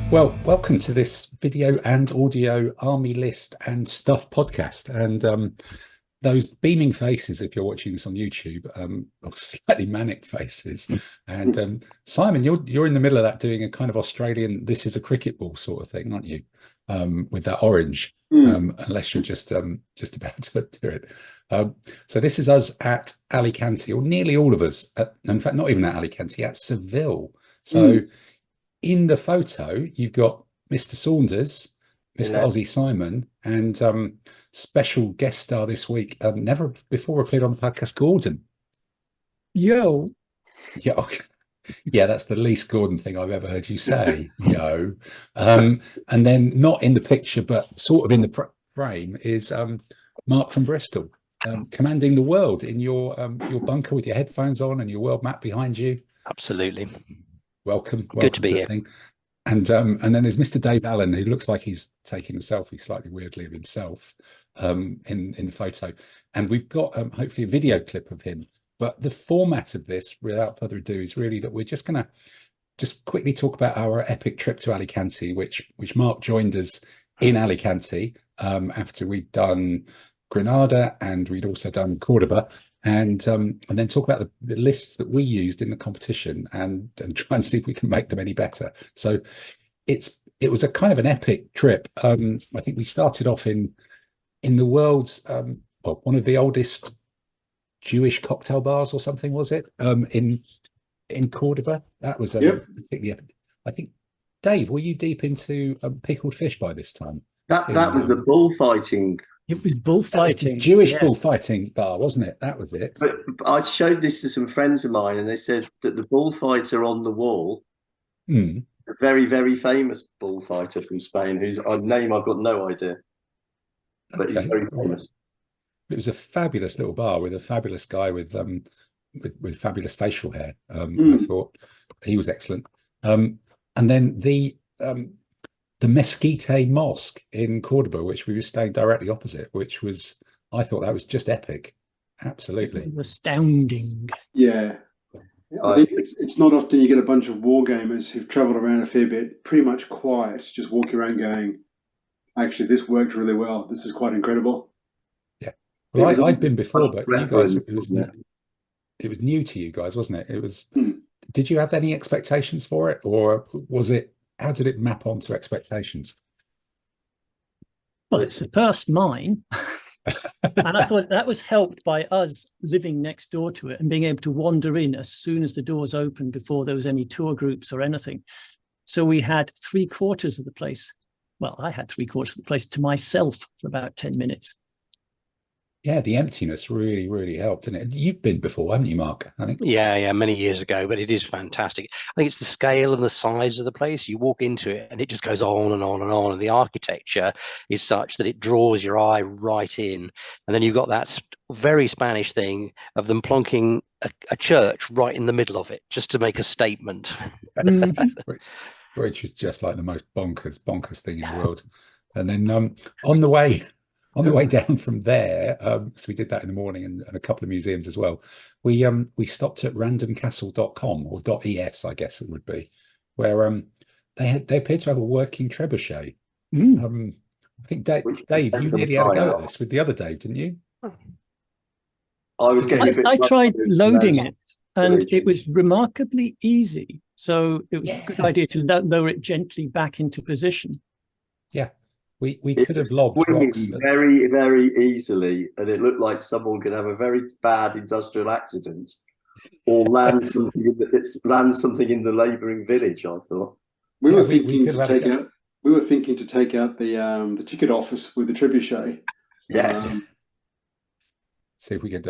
Well, welcome to this video and audio army list and stuff podcast. And those beaming faces, if you're watching this on YouTube, are slightly manic faces. And Simon, you're in the middle of that, doing a kind of Australian "this is a cricket ball" sort of thing, aren't you? With that orange, unless you're just about to do it. So this is us at Alicante, or nearly all of us. In fact, not even at Alicante, at Seville. So. In the photo, you've got Mr. Saunders, Mr. Yeah. Aussie Simon, and special guest star this week, never before appeared on the podcast, Gordon. Yo. Yeah, okay. Yeah, that's the least Gordon thing I've ever heard you say. Yo. And then not in the picture, but sort of in the frame is Mark from Bristol, commanding the world in your bunker with your headphones on and your world map behind you. Absolutely. Welcome Good to be the here. thing. And then there's Mr. Dave Allen, who looks like he's taking a selfie slightly weirdly of himself in the photo. And we've got hopefully a video clip of him. But the format of this, without further ado, is really that we're just going to just quickly talk about our epic trip to Alicante, which Mark joined us in Alicante after we'd done Granada and we'd also done Cordoba. And then talk about the lists that we used in the competition and try and see if we can make them any better. So it was a kind of an epic trip. I think we started off in the world's one of the oldest Jewish cocktail bars or something, was it? In Cordoba. That was particularly epic. I think, Dave, were you deep into pickled fish by this time? That was the bullfighting. It was bullfighting. Jewish bullfighting bar, wasn't it? That was it. But I showed this to some friends of mine, and they said that the bullfighter on the wall, a very, very famous bullfighter from Spain, whose name I've got no idea, but he's very famous. It was a fabulous little bar with a fabulous guy with fabulous facial hair. I thought he was excellent. And then the Mesquite Mosque in Cordoba, which we were staying directly opposite, which was, I thought that was just epic. Absolutely. Astounding. Yeah. I think it's not often you get a bunch of war gamers who've traveled around a fair bit, pretty much quiet, just walking around going, actually, this worked really well. This is quite incredible. Yeah. Well, I'd been before, but you guys, it was new to you guys, wasn't it? It was. Did you have any expectations for it, or was it? How did it map onto expectations? Well, it surpassed mine. And I thought that was helped by us living next door to it and being able to wander in as soon as the doors opened before there was any tour groups or anything. So we had 3/4 of the place. Well, I had 3/4 of the place to myself for about 10 minutes. Yeah, the emptiness really, really helped, didn't it? You've been before, haven't you, Mark? I think. Yeah, many years ago, but it is fantastic. I think it's the scale and the size of the place. You walk into it and it just goes on and on and on. And the architecture is such that it draws your eye right in. And then you've got that very Spanish thing of them plonking a church right in the middle of it, just to make a statement. Which is just like the most bonkers thing in the world. And then on the way down from there, so we did that in the morning and a couple of museums as well. We stopped at randomcastle.com or .es, I guess it would be, where they appeared to have a working trebuchet. I think Dave, you nearly had a go at this with the other Dave, didn't you? I tried loading it, and it was remarkably easy. So it was a good idea to lower it gently back into position. Yeah. We could have lobbed rocks very, very easily, and it looked like someone could have a very bad industrial accident or land something in the labouring village. I thought we were thinking to take out the ticket office with the trebuchet. Yes. See if we could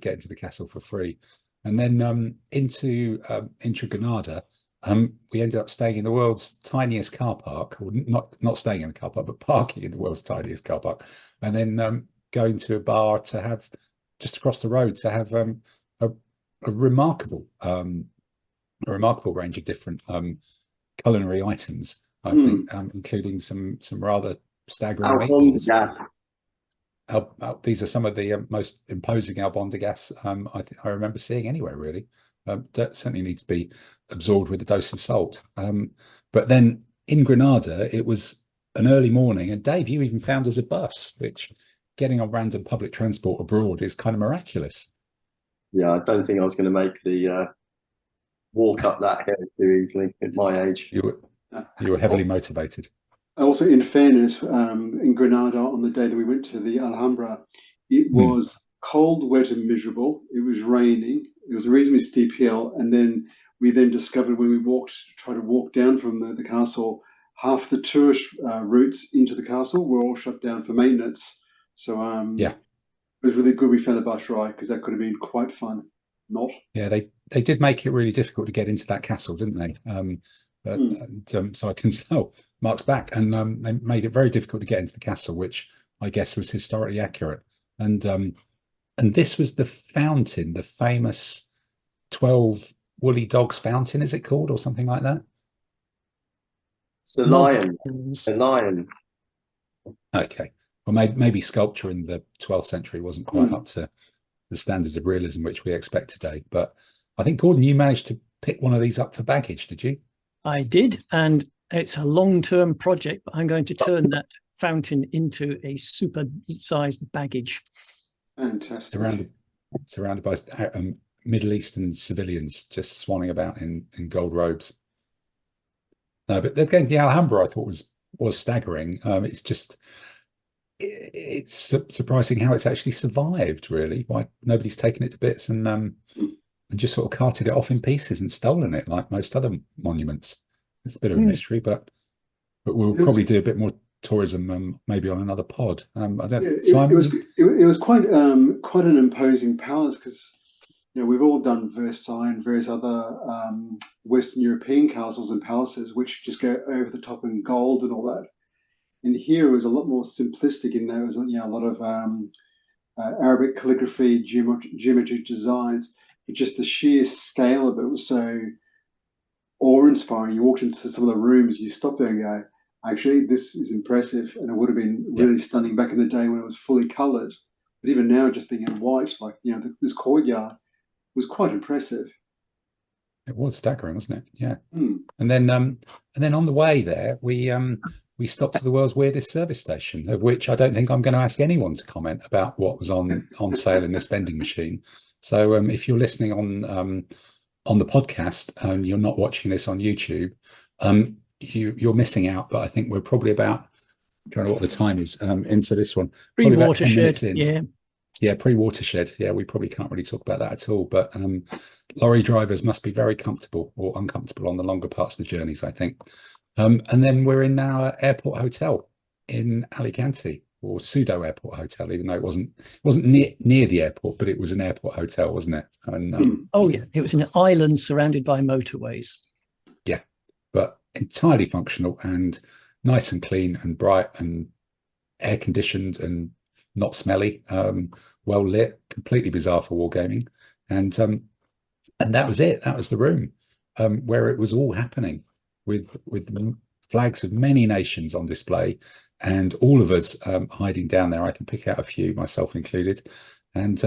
get into the castle for free, and then into Granada. We ended up staying in the world's tiniest car park, or not staying in the car park, but parking in the world's tiniest car park, and then going to a bar to have just across the road to have a remarkable range of different culinary items. I think, including some rather staggering meatballs. These are some of the most imposing albondigas I remember seeing anywhere, really. That certainly needs to be absorbed with a dose of salt. But then in Granada, it was an early morning, and Dave, you even found us a bus, which getting on random public transport abroad is kind of miraculous. Yeah, I don't think I was going to make the walk up that hill too easily at my age. You were heavily motivated. Also, in fairness, in Granada on the day that we went to the Alhambra, it was cold, wet, and miserable. It was raining. It was a reasonably steep hill, and then we discovered when we tried to walk down from the castle, half the tourist routes into the castle were all shut down for maintenance. So yeah, it was really good we found the bus ride, because that could have been quite fun. Not. Yeah, they did make it really difficult to get into that castle, didn't they? So I can tell Mark's back, and they made it very difficult to get into the castle, which I guess was historically accurate. And this was the fountain, the famous 12 woolly dogs fountain, is it called, or something like that? It's the lion. The lion. Okay. Well, maybe sculpture in the 12th century wasn't quite up to the standards of realism which we expect today. But I think, Gordon, you managed to pick one of these up for baggage, did you? I did, and it's a long-term project, but I'm going to turn that fountain into a super-sized baggage. Fantastic. Surrounded by Middle Eastern civilians just swanning about in gold robes. No, but again, the Alhambra I thought was staggering. It's surprising how it's actually survived, really. Why nobody's taken it to bits and just sort of carted it off in pieces and stolen it like most other monuments. It's a bit of a mystery, but we'll probably do a bit more tourism maybe on another pod. I don't. Simon? It was quite an imposing palace, because we've all done Versailles and various other Western European castles and palaces which just go over the top in gold and all that. And here it was a lot more simplistic in there. It was a lot of Arabic calligraphy, geometric designs, but just the sheer scale of it was so awe-inspiring. You walked into some of the rooms, you stopped there and go, actually, this is impressive. And it would have been really stunning back in the day when it was fully coloured. But even now, just being in white, like, this courtyard was quite impressive. It was staggering, wasn't it? Yeah. And then on the way there, we stopped to the world's weirdest service station, of which I don't think I'm going to ask anyone to comment about what was on sale in this vending machine. So if you're listening on the podcast and you're not watching this on YouTube, you're missing out. But I think we're probably about, I don't know what the time is, into this one. Pre-watershed, yeah, pre-watershed. Yeah, we probably can't really talk about that at all. But lorry drivers must be very comfortable or uncomfortable on the longer parts of the journeys, I think. And then we're in our airport hotel in Alicante, or pseudo airport hotel, even though it wasn't near the airport, but it was an airport hotel, wasn't it? And, oh yeah, it was an island surrounded by motorways. Yeah, but entirely functional and nice and clean and bright and air conditioned and not smelly, well lit, completely bizarre for wargaming, and that was it. That was the room where it was all happening, with flags of many nations on display, and all of us hiding down there. I can pick out a few, myself included, and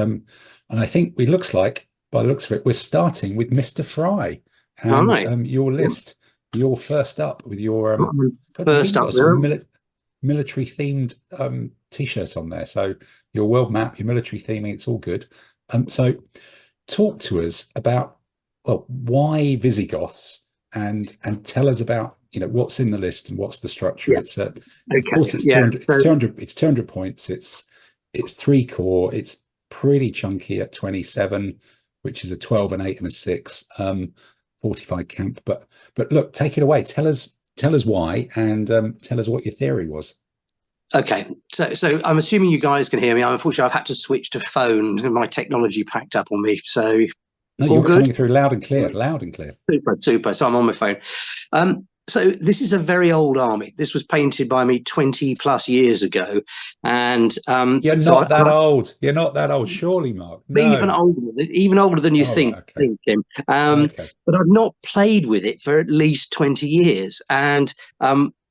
I think it looks like, by the looks of it, we're starting with Mr. Fry and your list. You're first up with your first up military themed t-shirt on there, so your world map, your military theming, it's all good. So talk to us about, well, why Visigoths, and tell us about what's in the list and what's the structure. It's of course it's 200 it's 200 points, it's 3 core, it's pretty chunky at 27, which is a 12, an 8 and a 6, 45 camp, but look, take it away. Tell us why, and tell us what your theory was. Okay, so I'm assuming you guys can hear me. Unfortunately, I've had to switch to phone, and my technology packed up on me. So no, you're coming through loud and clear. Super. So I'm on my phone. So this is a very old army. This was painted by me 20 plus years ago, and you're not that old. You're not that old, surely, Mark. No. Even older than you think. Right, okay. Tim. But I've not played with it for at least 20 years, and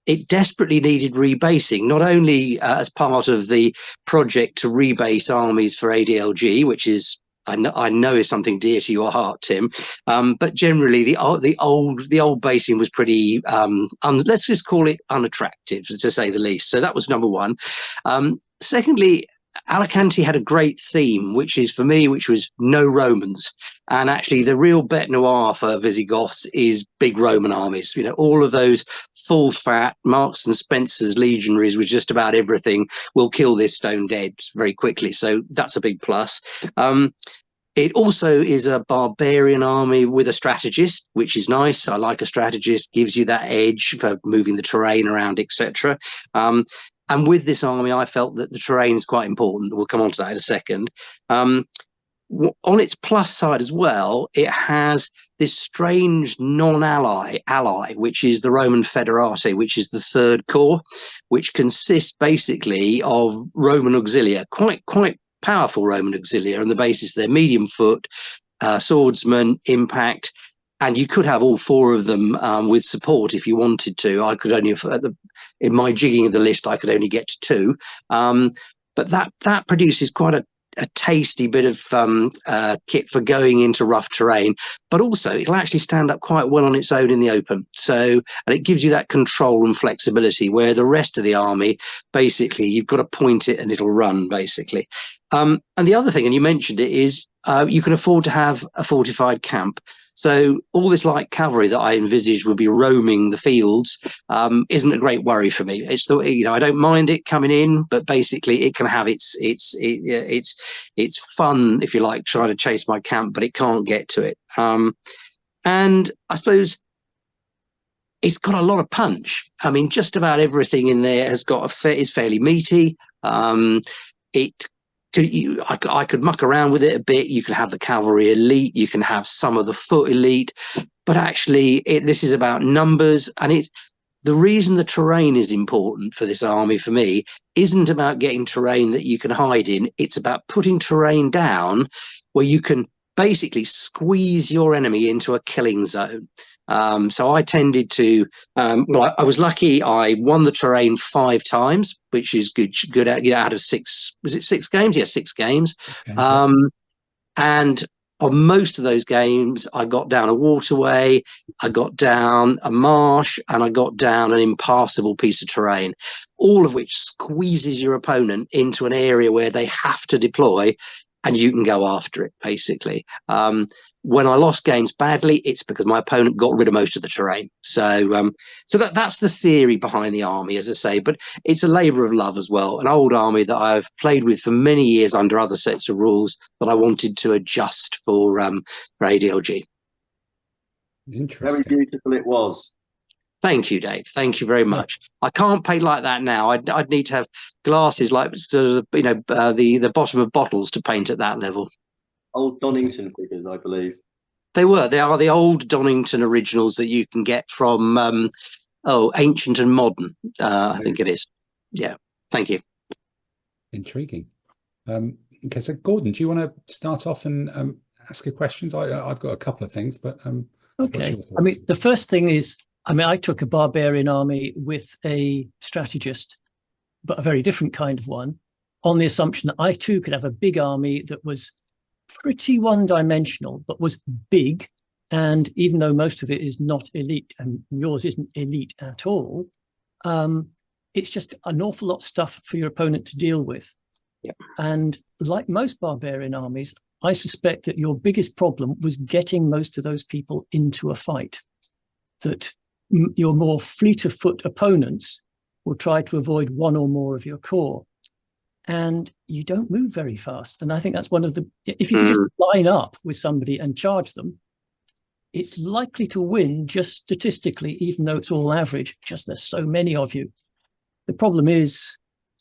it desperately needed rebasing, not only as part of the project to rebase armies for ADLG, which is I know is something dear to your heart, Tim. But generally, the old basing was pretty, let's just call it unattractive, to say the least. So that was number one. Secondly, Alicante had a great theme, which was no Romans. And actually, the real bête noire for Visigoths is big Roman armies. You know, all of those full fat Marks and Spencer's legionaries with just about everything will kill this stone dead very quickly. So that's a big plus. It also is a barbarian army with a strategist, which is nice. I like a strategist, gives you that edge for moving the terrain around, etc. And with this army, I felt that the terrain is quite important. We'll come on to that in a second. On its plus side as well, it has this strange non-ally ally, which is the Roman Federate, which is the third corps, which consists basically of Roman auxilia, quite powerful Roman auxilia on the basis they're medium foot, swordsman, impact, and you could have all four of them with support if you wanted to. I could only, in my jigging of the list, I could only get to two. But that produces quite a tasty bit of kit for going into rough terrain, but also it'll actually stand up quite well on its own in the open. So, and it gives you that control and flexibility, where the rest of the army, basically, you've got to point it and it'll run, basically. And the other thing, and you mentioned it, is you can afford to have a fortified camp. So all this light cavalry that I envisaged would be roaming the fields isn't a great worry for me. It's the, you know, I don't mind it coming in, but basically it can have its fun, if you like, trying to chase my camp, but it can't get to it. And I suppose it's got a lot of punch. I mean, just about everything in there has got is fairly meaty. I could muck around with it a bit. You can have the cavalry elite, you can have some of the foot elite, but actually this is about numbers. And the reason the terrain is important for this army, for me, isn't about getting terrain that you can hide in. It's about putting terrain down where you can basically squeeze your enemy into a killing zone. So I tended to, well, I was lucky. I won the terrain 5 times, which is good out of 6. Was it 6 games? Yeah, 6 games. 6 games, yeah. And on most of those games, I got down a waterway, I got down a marsh, and I got down an impassable piece of terrain, all of which squeezes your opponent into an area where they have to deploy, and you can go after it, basically. When I lost games badly, it's because my opponent got rid of most of the terrain. So that's the theory behind the army, as I say, but it's a labour of love as well. An old army that I've played with for many years under other sets of rules that I wanted to adjust for ADLG. Interesting. Very beautiful it was. Thank you, Dave. Thank you very much. I can't paint like that now. I'd need to have glasses like, the bottom of bottles to paint at that level. Old Donington figures, I believe. They are the old Donington originals that you can get from Ancient and Modern, I think it is. Yeah, thank you. Intriguing. Okay, so Gordon, do you want to start off and ask your questions? I've got a couple of things, but okay. I mean, the first thing is, I took a barbarian army with a strategist, but a very different kind of one, on the assumption that I too could have a big army that was pretty one-dimensional, but was big. And even though most of it is not elite, and yours isn't elite at all, it's just an awful lot of stuff for your opponent to deal with. Yep. And like most barbarian armies, I suspect that your biggest problem was getting most of those people into a fight. That your more fleet of foot opponents will try to avoid one or more of your corps. And you don't move very fast. And I think that's one of the, if you can just line up with somebody and charge them, it's likely to win just statistically, even though it's all average, just there's so many of you. The problem is,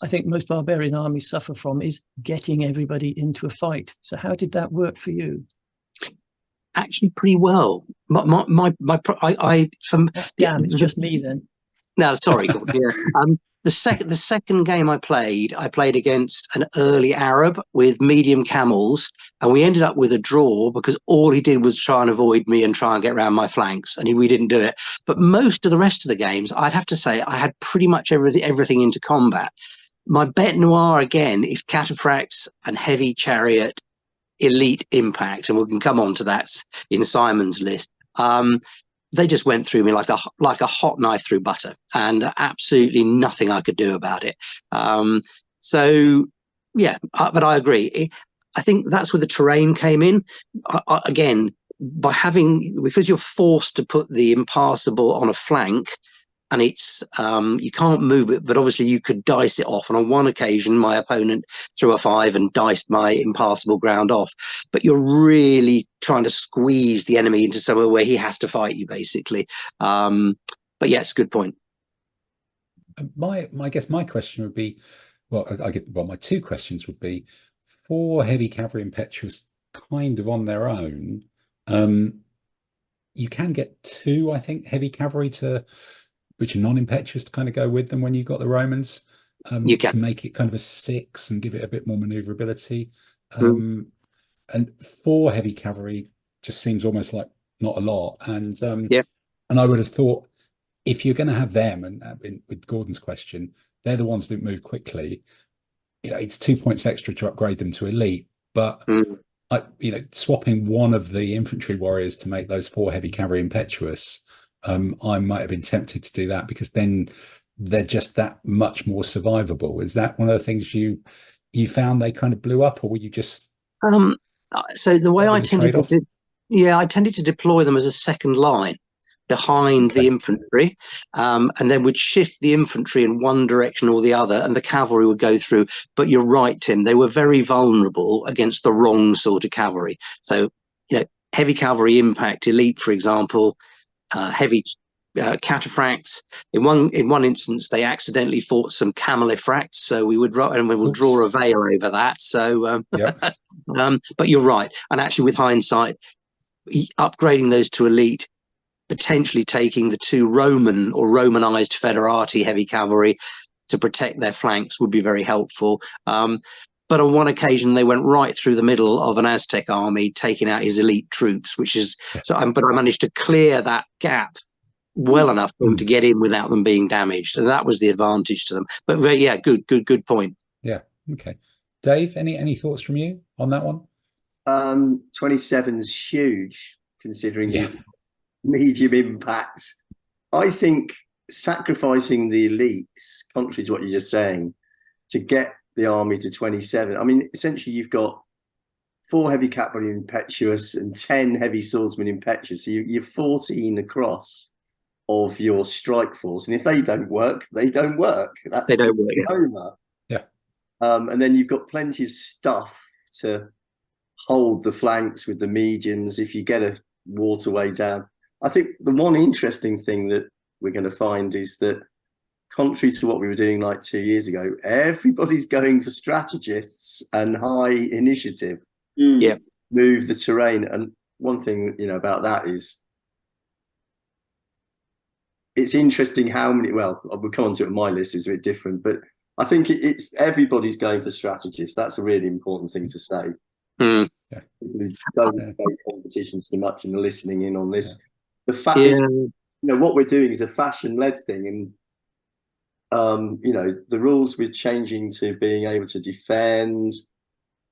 I think most barbarian armies suffer from, is getting everybody into a fight. So how did that work for you? Actually, pretty well. Damn, it's just me then. No, sorry, Gordon. Yeah. The second game I played against an early Arab with medium camels, and we ended up with a draw because all he did was try and avoid me and try and get around my flanks, and we didn't do it. But most of the rest of the games, I'd have to say, I had pretty much everything into combat. My bête noire again is cataphracts and heavy chariot elite impact, and we can come on to that in Simon's list. They just went through me like a hot knife through butter, and absolutely nothing I could do about it. So yeah, but I agree. I think that's where the terrain came in. Again, because you're forced to put the impassable on a flank, and it's you can't move it, but obviously you could dice it off. And on one occasion, my opponent threw a 5 and diced my impassable ground off. But you're really trying to squeeze the enemy into somewhere where he has to fight you, basically. But yes, good point. I guess my question would be, my 2 questions would be: 4 heavy cavalry impetuous kind of on their own. You can get 2, I think, heavy cavalry which are non-impetuous to kind of go with them when you've got the Romans, to make it kind of a 6 and give it a bit more maneuverability. And 4 heavy cavalry just seems almost like not a lot. And and I would have thought, if you're going to have them, and with Gordon's question, they're the ones that move quickly. It's 2 points extra to upgrade them to elite, but swapping one of the infantry warriors to make those 4 heavy cavalry impetuous, I might have been tempted to do that, because then they're just that much more survivable. Is that one of the things you found they kind of blew up, or were you just so the way I tended to deploy them as a second line behind the infantry, and then would shift the infantry in one direction or the other, and the cavalry would go through. But you're right, Tim, they were very vulnerable against the wrong sort of cavalry. So heavy cavalry impact elite, for example, heavy cataphracts. In one instance, they accidentally fought some cameliphracts, so we would draw a veil over that. So, but you're right, and actually, with hindsight, upgrading those to elite, potentially taking the 2 Roman or Romanized Federati heavy cavalry to protect their flanks would be very helpful. But on one occasion, they went right through the middle of an Aztec army, taking out his elite troops, but I managed to clear that gap well enough for them to get in without them being damaged. And that was the advantage to them. But good point. Yeah. Okay. Dave, any thoughts from you on that one? 27's huge, considering the medium impact. I think sacrificing the elites, contrary to what you're just saying, to get the army to 27. I mean, essentially, you've got 4 heavy cavalry impetuous and 10 heavy swordsmen impetuous. So you're 14 across of your strike force. And if they don't work, they don't work. They don't work. Over. Yeah. And then you've got plenty of stuff to hold the flanks with the mediums if you get a waterway down. I think the one interesting thing that we're going to find is that, contrary to what we were doing like 2 years ago, everybody's going for strategists and high initiative. Move the terrain. And one thing about that is, it's interesting how many. Well, we'll come on to it on my list. It's a bit different, but I think it's everybody's going for strategists. That's a really important thing to say. People who don't play competitions too much and are listening in on this. The fact is, what we're doing is a fashion-led thing, and the rules we're changing to being able to defend,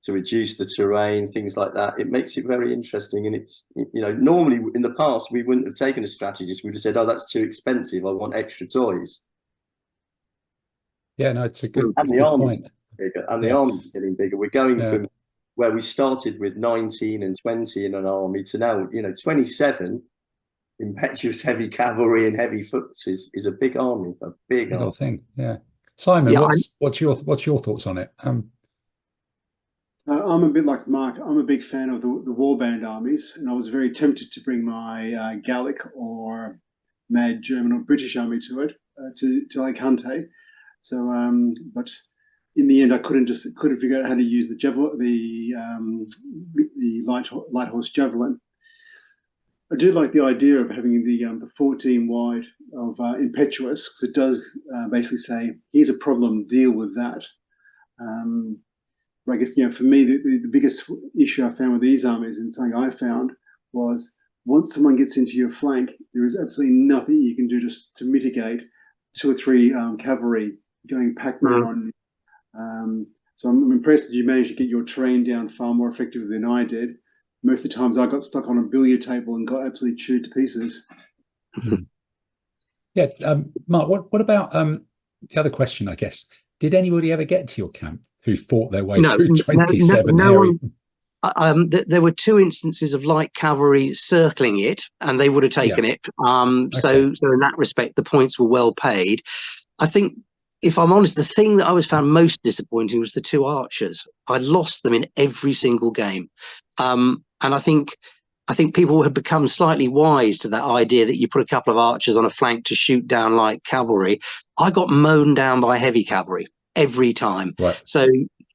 to reduce the terrain, things like that. It makes it very interesting. And it's, normally in the past, we wouldn't have taken a strategist. We'd have said, oh, that's too expensive. I want extra toys. Yeah, no, it's a good, and the good army's point. bigger, and the army's getting bigger. We're going from where we started with 19 and 20 in an army to now, 27 impetuous heavy cavalry and heavy foot is a big army, a big army. Thing. Yeah. Simon, what's your thoughts on it? I'm a bit like Mark. I'm a big fan of the warband armies, and I was very tempted to bring my Gallic or Mad German or British army to it, to Alicante. So, but in the end, I couldn't figure out how to use the light horse javelin. I do like the idea of having the 14 wide of impetuous, because it does basically say, here's a problem, deal with that. But I guess, for me, the biggest issue I found with these armies, and something I found, was once someone gets into your flank, there is absolutely nothing you can do to mitigate 2 or 3 cavalry going Pac-Man on. So I'm impressed that you managed to get your train down far more effectively than I did. Most of the times I got stuck on a billiard table and got absolutely chewed to pieces. Yeah, Mark, what about the other question, I guess? Did anybody ever get to your camp who fought their way through 27 no hairy? There were two instances of light cavalry circling it, and they would have taken it. So in that respect, the points were well paid. I think, if I'm honest, the thing that I was found most disappointing was the two archers. I lost them in every single game, and I think people have become slightly wise to that idea that you put a couple of archers on a flank to shoot down light cavalry. I got mown down by heavy cavalry every time. Right. So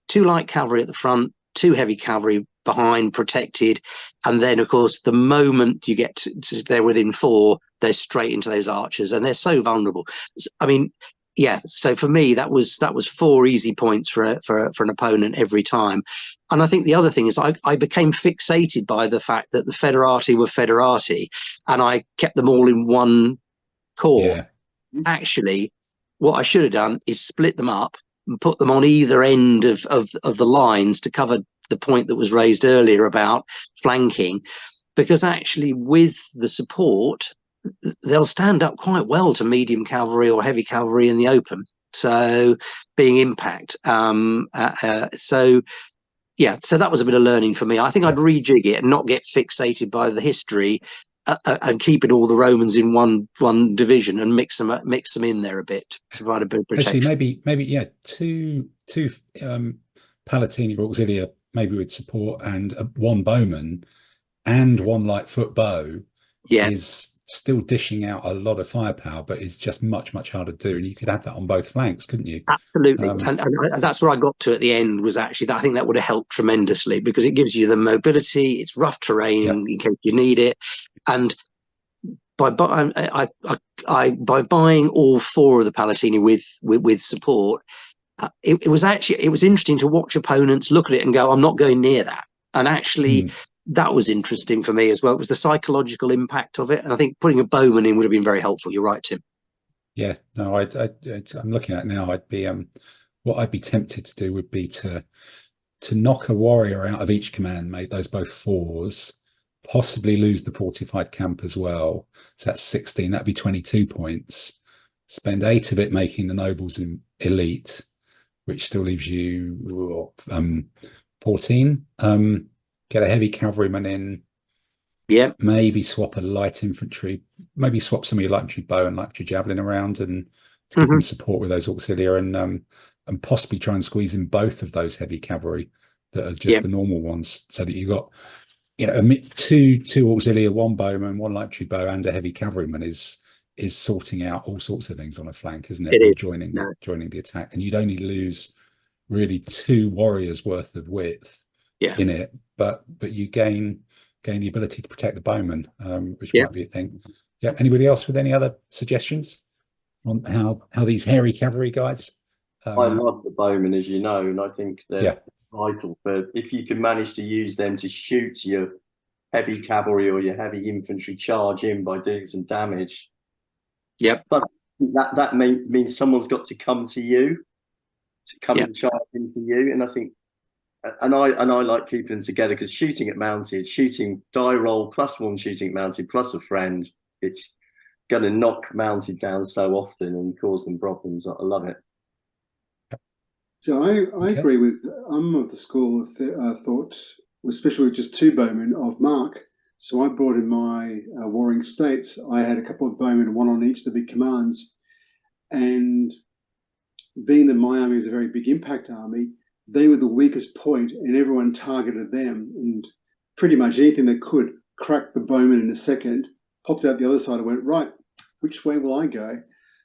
2 light cavalry at the front, 2 heavy cavalry behind, protected, and then of course the moment you get to they're within 4, they're straight into those archers, and they're so vulnerable. I mean, yeah. So for me, that was 4 easy points for an opponent every time. And I think the other thing is I became fixated by the fact that the Federati were Federati, and I kept them all in one corps. Yeah. Actually, what I should have done is split them up and put them on either end of the lines to cover the point that was raised earlier about flanking, because actually with the support, they'll stand up quite well to medium cavalry or heavy cavalry in the open. So being impact. So that was a bit of learning for me. I think I'd rejig it and not get fixated by the history, and keeping all the Romans in one division and mix them in there a bit to provide a bit of protection. Actually, maybe two Palatini or Auxilia, maybe with support, and 1 bowman and 1 light foot bow is still dishing out a lot of firepower, but it's just much harder to do. And you could have that on both flanks, couldn't you? Absolutely. And that's where I got to at the end, was actually that I think that would have helped tremendously, because it gives you the mobility. It's rough terrain in case you need it. And by buying all 4 of the Palatini with support, it was interesting to watch opponents look at it and go, I'm not going near that. And actually, that was interesting for me as well. It was the psychological impact of it. And I think putting a bowman in would have been very helpful. You're right, Tim. Yeah, no, I'm looking at it now. I'd be what I'd be tempted to do would be to knock a warrior out of each command, make those both 4s, possibly lose the fortified camp as well. So that's 16. That'd be 22 points. Spend 8 of it making the nobles in elite, which still leaves you 14. Get a heavy cavalryman in. Yeah. Maybe swap a light infantry. Maybe swap some of your light infantry bow and light infantry javelin around, and to give them support with those auxilia, and possibly try and squeeze in both of those heavy cavalry that are just the normal ones, so that you got, two auxilia, 1 bowman, 1 light infantry bow, and a heavy cavalryman is sorting out all sorts of things on a flank, isn't it? Joining the attack, and you'd only lose really 2 warriors worth of width in it, but you gain the ability to protect the bowman, which might be a thing. Yeah. Anybody else with any other suggestions on how these hairy cavalry guys? I love the bowmen, as you know, and I think they're vital. But if you can manage to use them to shoot your heavy cavalry or your heavy infantry charge in by doing some damage, but that means someone's got to come to you, and charge into you, and I think. And I like keeping them together, because shooting at mounted, shooting die roll plus 1 shooting mounted plus a friend, it's going to knock mounted down so often and cause them problems. I love it. So I agree with. I'm of the school of thought, especially with just 2 bowmen, of Mark. So I brought in my warring states. I had a couple of bowmen, 1 on each of the big commands, and being that my army is a very big impact army, they were the weakest point, and everyone targeted them, and pretty much anything that could cracked the bowman in a second, popped out the other side and went, right, which way will I go?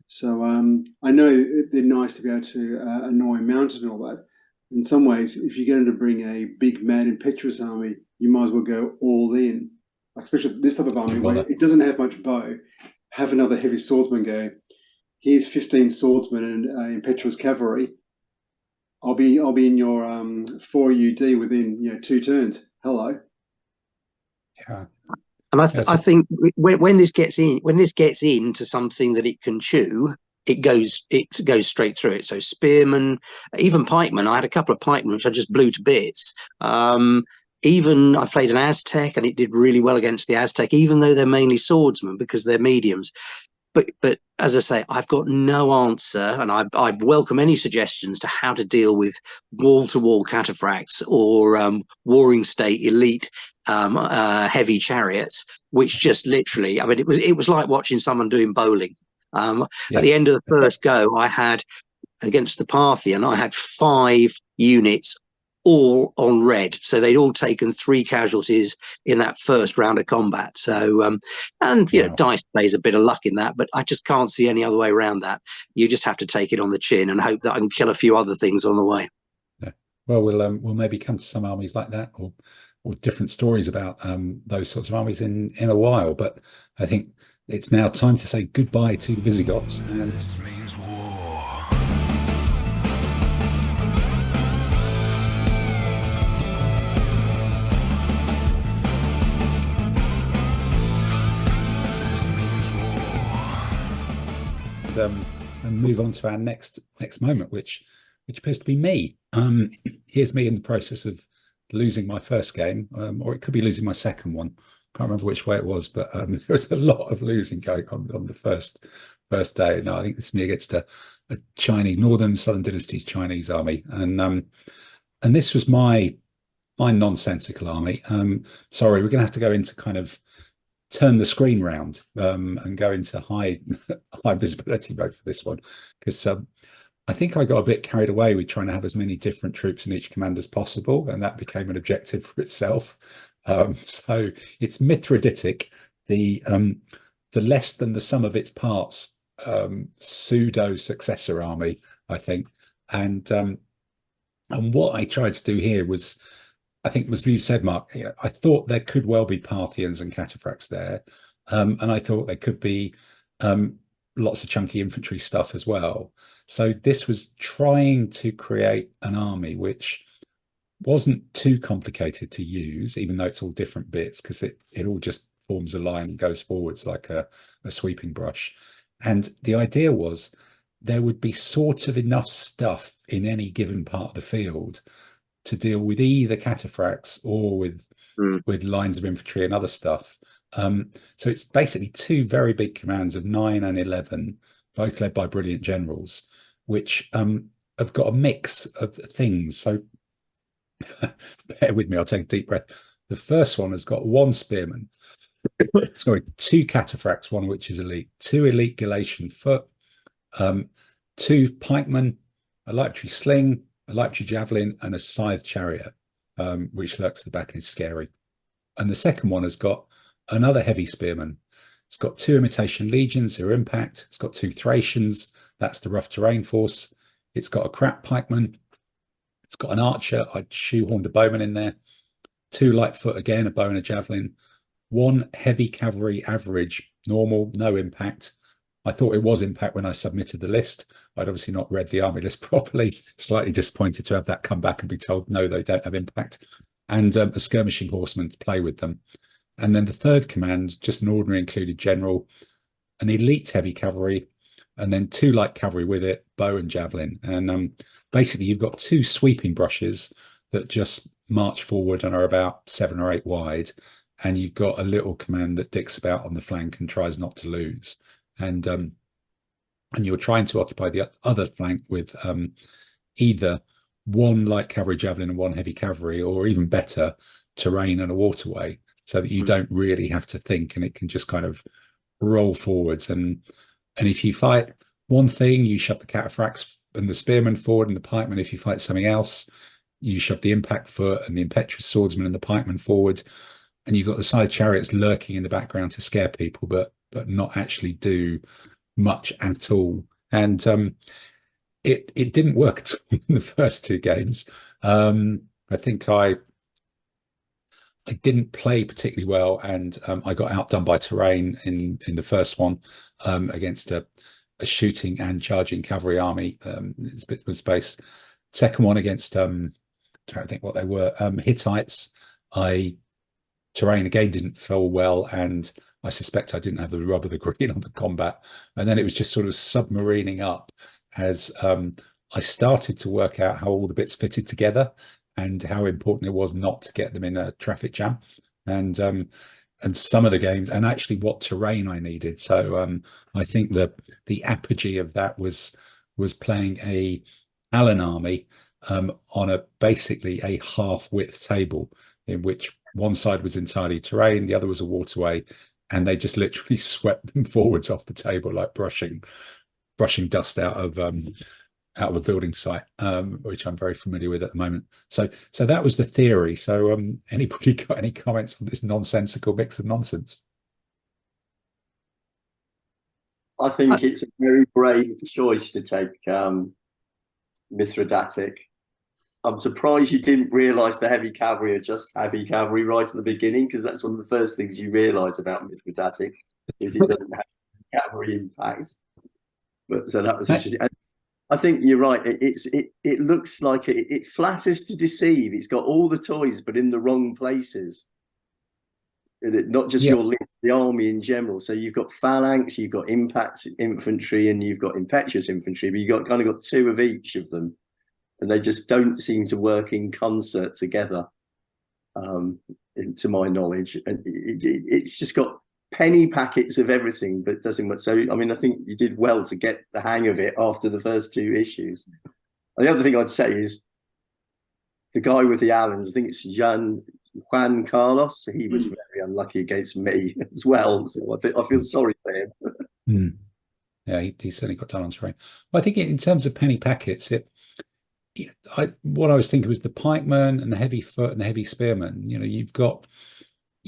So I know they're nice to be able to annoy mounted and all that. In some ways, if you're going to bring a big, mad, impetuous army, you might as well go all in. Especially this type of army where it doesn't have much bow. Have another heavy swordsman go, here's 15 swordsmen and impetuous cavalry. I'll be in your 4 UD within 2 turns. Hello. Yeah. And I think when this gets into something that it can chew, it goes straight through it. So spearmen, even pikemen. I had a couple of pikemen which I just blew to bits. Even I played an Aztec, and it did really well against the Aztec, even though they're mainly swordsmen because they're mediums. But as I say, I've got no answer, and I'd welcome any suggestions to how to deal with wall-to-wall cataphracts or warring state elite heavy chariots, which just literally, I mean, it was like watching someone doing bowling. At the end of the first go, I had, against the Parthian, I had 5 units all on red, so they'd all taken 3 casualties in that first round of combat. So and you know, dice plays a bit of luck in that, but I just can't see any other way around that. You just have to take it on the chin and hope that I can kill a few other things on the way. Well, we'll maybe come to some armies like that, or different stories about those sorts of armies in a while, but I think it's now time to say goodbye to the Visigoths. This means war. And move on to our next moment, which appears to be me. Here's me in the process of losing my first game, or it could be losing my second one. Can't remember which way it was, but there was a lot of losing going on the first day. No, I think this is me against a Chinese Northern Southern Dynasty's Chinese army, and this was my nonsensical army. Sorry, we're going to have to go into kind of turn the screen round and go into high visibility mode for this one, because I think I got a bit carried away with trying to have as many different troops in each command as possible, and that became an objective for itself. So it's Mithraditic, the less than the sum of its parts pseudo successor army, I think. And what I tried to do here was, I think, as you said, Mark, you know, I thought there could well be Parthians and cataphracts there, and I thought there could be lots of chunky infantry stuff as well. So this was trying to create an army which wasn't too complicated to use, even though it's all different bits, because it all just forms a line and goes forwards like a sweeping brush. And the idea was there would be sort of enough stuff in any given part of the field to deal with either cataphracts or with lines of infantry and other stuff. So it's basically 2 very big commands of 9 and 11, both led by brilliant generals, which have got a mix of things. So bear with me, I'll take a deep breath. The first one has got 1 spearman, sorry, 2 cataphracts, one of which is elite, 2 elite Galatian foot, 2 pikemen, a light archery sling, a light archery javelin, and a scythe chariot, which lurks at the back and is scary. And the second one has got another heavy spearman. It's got 2 imitation legions, 0 impact. It's got 2 Thracians, that's the rough terrain force. It's got a crap pikeman. It's got an archer. I'd shoehorned a bowman in there. 2 light foot again, a bow and a javelin. 1 heavy cavalry average, normal, no impact. I thought it was impact when I submitted the list. I'd obviously not read the army list properly. Slightly disappointed to have that come back and be told, no, they don't have impact. And a skirmishing horseman to play with them. And then the third command, just an ordinary included general, an elite heavy cavalry, and then 2 light cavalry with it, bow and javelin. And basically you've got 2 sweeping brushes that just march forward and are about 7 or 8 wide. And you've got a little command that dicks about on the flank and tries not to lose. And you're trying to occupy the other flank with either 1 light cavalry javelin and 1 heavy cavalry, or even better, terrain and a waterway, so that you don't really have to think, and it can just kind of roll forwards. And if you fight one thing, you shove the cataphracts and the spearmen forward, and the pikemen. If you fight something else, you shove the impact foot and the impetuous swordsman and the pikemen forward. And you've got the side chariots lurking in the background to scare people, but not actually do much at all. And it didn't work at all in the first 2 games. I think I didn't play particularly well, and I got outdone by terrain in the first one against a shooting and charging cavalry army. It's a bit of space. Second one against I'm trying to think what they were, Hittites. Terrain again didn't fall well, and I suspect I didn't have the rub of the green on the combat. And then it was just sort of submarining up as I started to work out how all the bits fitted together and how important it was not to get them in a traffic jam. And some of the games, and actually what terrain I needed. So I think the apogee of that was playing a Allen army on basically a half width table, in which one side was entirely terrain, the other was a waterway, and they just literally swept them forwards off the table like brushing dust out of a building site, which I'm very familiar with at the moment. So that was the theory. So anybody got any comments on this nonsensical mix of nonsense? I think it's a very brave choice to take Mithraditic. I'm surprised you didn't realise the heavy cavalry are just heavy cavalry right at the beginning, because that's one of the first things you realise about Mithraditic, is it doesn't have cavalry impact. But so that was interesting. And I think you're right. It looks like it flatters to deceive. It's got all the toys, but in the wrong places. And not just your list, the army in general. So you've got phalanx, you've got impact infantry, and you've got impetuous infantry. But you've got two of each of them, and they just don't seem to work in concert together, to my knowledge. And it's just got penny packets of everything, but doesn't work. So I mean, I think you did well to get the hang of it after the first two issues. And the other thing I'd say is the guy with the Allens, I think it's Juan Carlos. He was very unlucky against me as well. So I feel sorry for him. Yeah, he certainly got done on terrain. Well, I think in terms of penny packets, what I was thinking was the pikeman and the heavy foot and the heavy spearman. You know, you've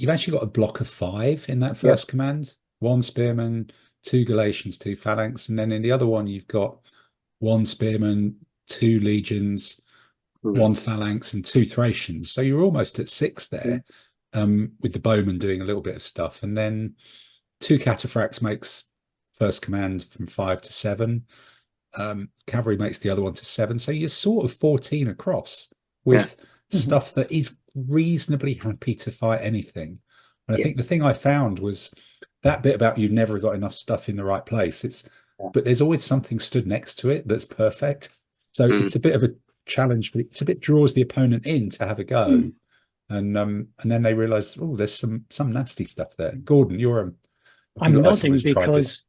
actually got a block of 5 in that first command: 1 spearman, 2 Galatians, 2 phalanx, and then in the other one you've got 1 spearman, 2 legions, 1 phalanx, and 2 Thracians. So you're almost at 6 there, with the bowman doing a little bit of stuff, and then 2 cataphracts makes first command from 5 to 7. Cavalry makes the other one to 7. So you're sort of 14 across with stuff that is reasonably happy to fight anything. And I think the thing I found was that bit about you've never got enough stuff in the right place. But there's always something stood next to it that's perfect. So it's a bit of a challenge, but it's a bit draws the opponent in to have a go. And then they realize, oh, there's some nasty stuff there. Gordon, I'm nodding because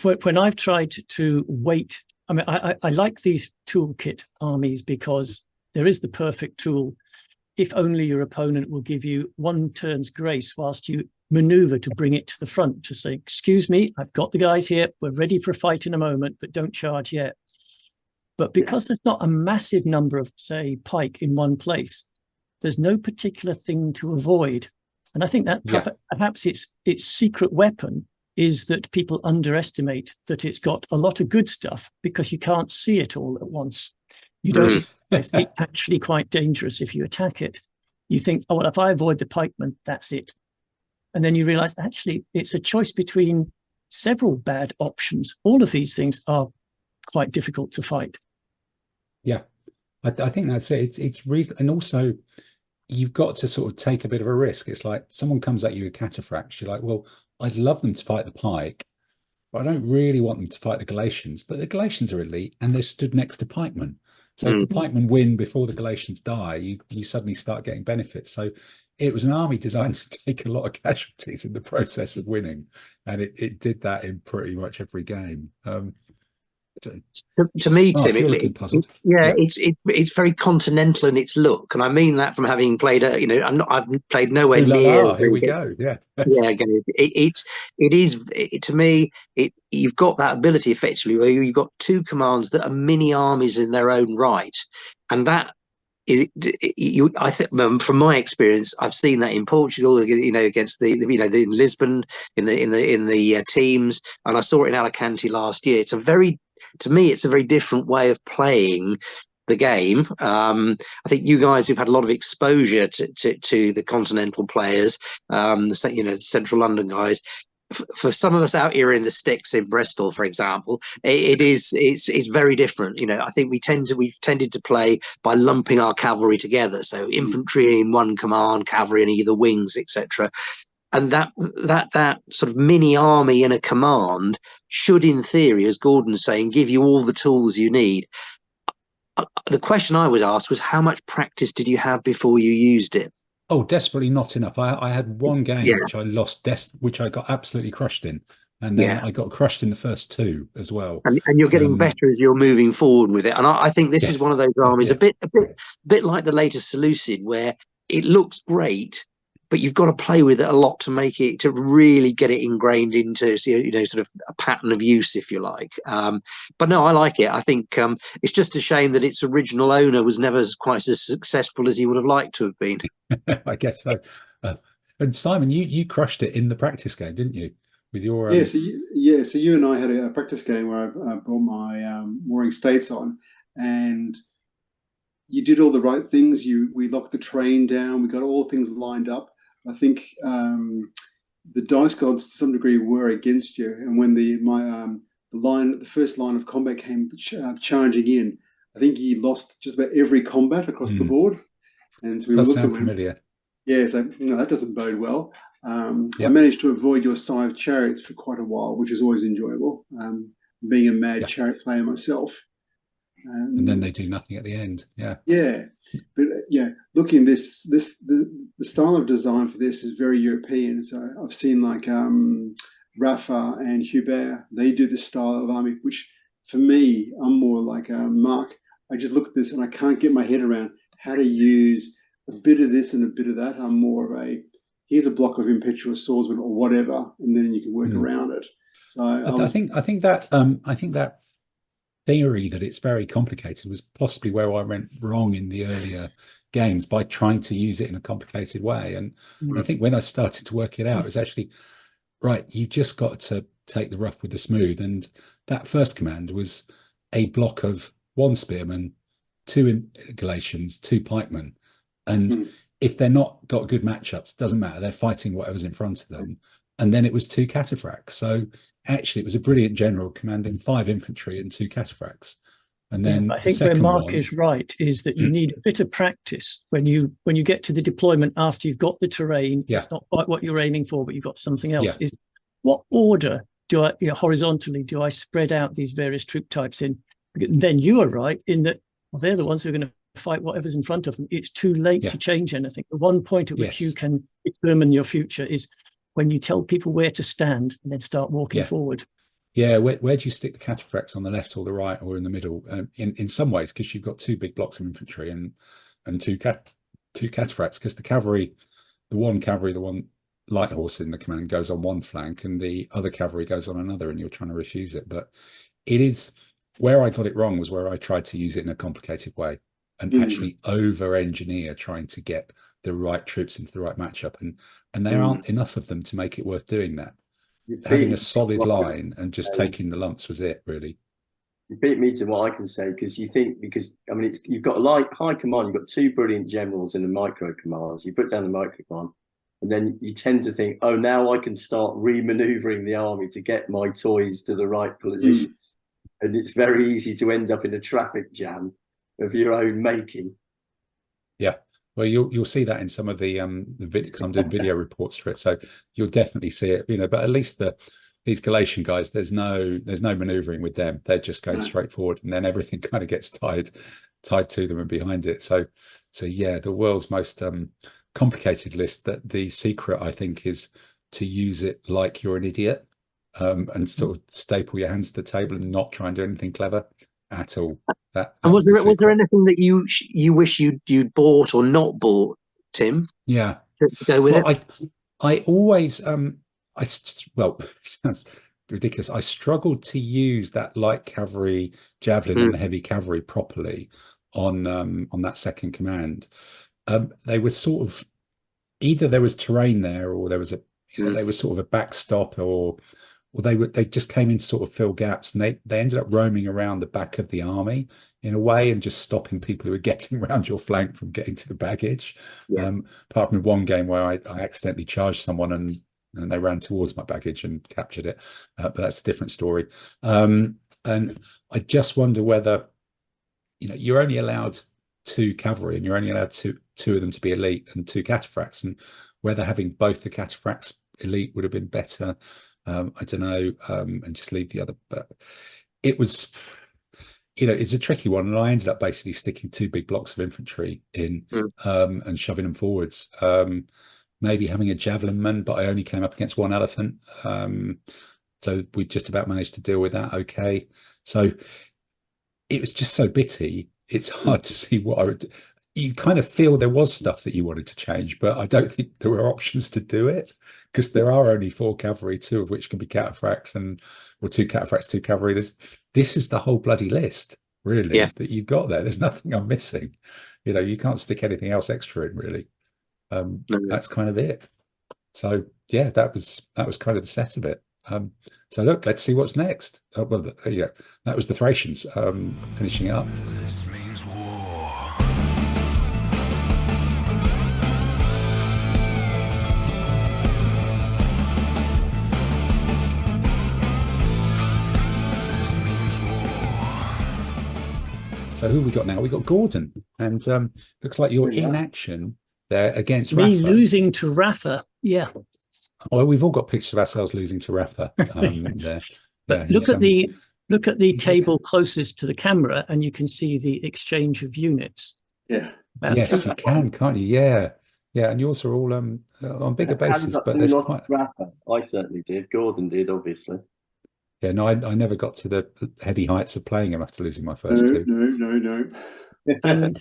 when I've tried to wait, I mean, I like these toolkit armies because there is the perfect tool if only your opponent will give you 1 turn's grace whilst you maneuver to bring it to the front, to say, excuse me, I've got the guys here, we're ready for a fight in a moment, but don't charge yet. But because there's not a massive number of, say, pike in one place, there's no particular thing to avoid. And I think that perhaps its secret weapon is that people underestimate that it's got a lot of good stuff because you can't see it all at once. You don't. It's actually quite dangerous if you attack it. You think, oh, well, if I avoid the pikeman, that's it. And then you realize actually it's a choice between several bad options. All of these things are quite difficult to fight. Yeah, I think that's it. It's reason, and also you've got to sort of take a bit of a risk. It's like someone comes at you with cataphracts. You're like, well, I'd love them to fight the pike, but I don't really want them to fight the Galatians. But the Galatians are elite, and they're stood next to pikemen. So if the pikemen win before the Galatians die, you suddenly start getting benefits. So it was an army designed to take a lot of casualties in the process of winning, and it did that in pretty much every game. To me, Tim, it's very continental in its look, and I mean that from having played. I've played nowhere near. Here we go. Yeah, it is to me. You've got that ability effectively where you've got 2 commands that are mini armies in their own right, and that. I think from my experience, I've seen that in Portugal, against the in Lisbon in the teams, and I saw it in Alicante last year. To me, it's a very different way of playing the game. I think you guys who've had a lot of exposure to the continental players, the Central London guys. For some of us out here in the sticks in Bristol, for example, it's very different. I think we've tended to play by lumping our cavalry together. So infantry in one command, cavalry in either wings, etc. and that sort of mini army in a command should, in theory, as Gordon's saying, give you all the tools you need. The question I would ask was, how much practice did you have before you used it? Oh, desperately not enough. I had one game Yeah. which I lost, which I got absolutely crushed in, and then Yeah. I got crushed in the first two as well. And you're getting better as you're moving forward with it. And I think this is one of those armies, a bit like the latest Seleucid, where it looks great, but you've got to play with it a lot to make it, to really get it ingrained into, you know, sort of a pattern of use, if you like. But no, I like it. I think it's just a shame that its original owner was never quite as successful as he would have liked to have been. I guess so. And Simon, you crushed it in the practice game, didn't you? With your so you and I had a practice game where I brought my Warring States on, and you did all the right things. We locked the train down. We got all things lined up. I think the dice gods to some degree were against you, and when the first line of combat came charging in, I think you lost just about every combat across the board. And so we looked at familiar. Yeah, so no, that doesn't bode well. I managed to avoid your side of chariots for quite a while, which is always enjoyable. Being a mad chariot player myself. And then they do nothing at the end. Looking the style of design for this is very European. So I've seen like Rafa and Hubert, they do this style of army, which for me, I'm more like Mark. I just look at this and I can't get my head around how to use a bit of this and a bit of that. I'm more of here's a block of impetuous swordsman or whatever, and then you can work around it. So I think that theory that it's very complicated was possibly where I went wrong in the earlier games by trying to use it in a complicated way. And I think when I started to work it out, it was actually right. You just got to take the rough with the smooth. And that first command was a block of 1 spearman, 2 Galatians, 2 pikemen. And if they're not got good matchups, doesn't matter. They're fighting whatever's in front of them. And then it was 2 cataphracts. So actually, it was a brilliant general commanding 5 infantry and 2 cataphracts. And then I think where Mark is right is that you need a bit of practice when you get to the deployment after you've got the terrain. It's not quite what you're aiming for, but you've got something else. Is what order do I, horizontally, do I spread out these various troop types in? Then you are right in that they're the ones who are going to fight whatever's in front of them. It's too late to change anything. The one point at which you can determine your future is when you tell people where to stand and then start walking forward. Where do you stick the cataphracts, on the left or the right or in the middle? In some ways, because you've got 2 big blocks of infantry and 2 cataphracts, because the one light horse in the command goes on one flank and the other cavalry goes on another, and you're trying to refuse it. But it is where I got it wrong was where I tried to use it in a complicated way and actually over-engineer trying to get the right troops into the right matchup, and there aren't enough of them to make it worth doing that. Having a solid line and just taking the lumps was it, really. You beat me to what I can say, because I mean, you've got a high command, you've got 2 brilliant generals and a micro command. You put down the micro command, and then you tend to think, oh, now I can start re-maneuvering the army to get my toys to the right position. And it's very easy to end up in a traffic jam of your own making. Yeah. Well, you'll see that in some of the video, because I'm doing video reports for it, so you'll definitely see it. But at least these Galatian guys, there's no manoeuvring with them. They're just going straight forward, and then everything kind of gets tied to them and behind it. So yeah, the world's most complicated list. That the secret, I think, is to use it like you're an idiot, and sort of staple your hands to the table and not try and do anything clever at all. And was there anything that you wish you'd bought or not bought, Tim? Yeah, to go with it. I always it sounds ridiculous. I struggled to use that light cavalry javelin and the heavy cavalry properly on that second command. They were sort of either there was terrain there, or there was they were sort of a backstop, or they just came in to sort of fill gaps, and they ended up roaming around the back of the army in a way and just stopping people who were getting around your flank from getting to the baggage. Apart from one game where I accidentally charged someone and they ran towards my baggage and captured it, but that's a different story. And I just wonder whether you're only allowed 2 cavalry, and you're only allowed two of them to be elite and 2 cataphracts, and whether having both the cataphracts elite would have been better. I don't know, and just leave the other. But it was, it's a tricky one, and I ended up basically sticking 2 big blocks of infantry in and shoving them forwards. Maybe having a javelin man, but I only came up against 1 elephant. So we just about managed to deal with that okay. So it was just so bitty. It's hard to see what I would. You kind of feel there was stuff that you wanted to change, but I don't think there were options to do it, because there are only 4 cavalry, 2 of which can be cataphracts, or 2 cataphracts, 2 cavalry. This is the whole bloody list, really, that you've got there. There's nothing I'm missing. You can't stick anything else extra in, really. That's kind of it. So yeah, that was kind of the set of it. So look, let's see what's next. Well, yeah, that was the Thracians finishing up. This means war. This means war. So who we got now? We got Gordon, and looks like you're in action there against Me Rafa. losing to Rafa. Yeah. Well, we've all got pictures of ourselves losing to Rafa. There. But look at the table closest to the camera, and you can see the exchange of units. Yeah. Yes, you can, can't you? Yeah, yeah. And yours are all on bigger bases, but there's quite. Rafa. I certainly did. Gordon did, obviously. Yeah, no, I never got to the heady heights of playing him after losing my first 2. No. And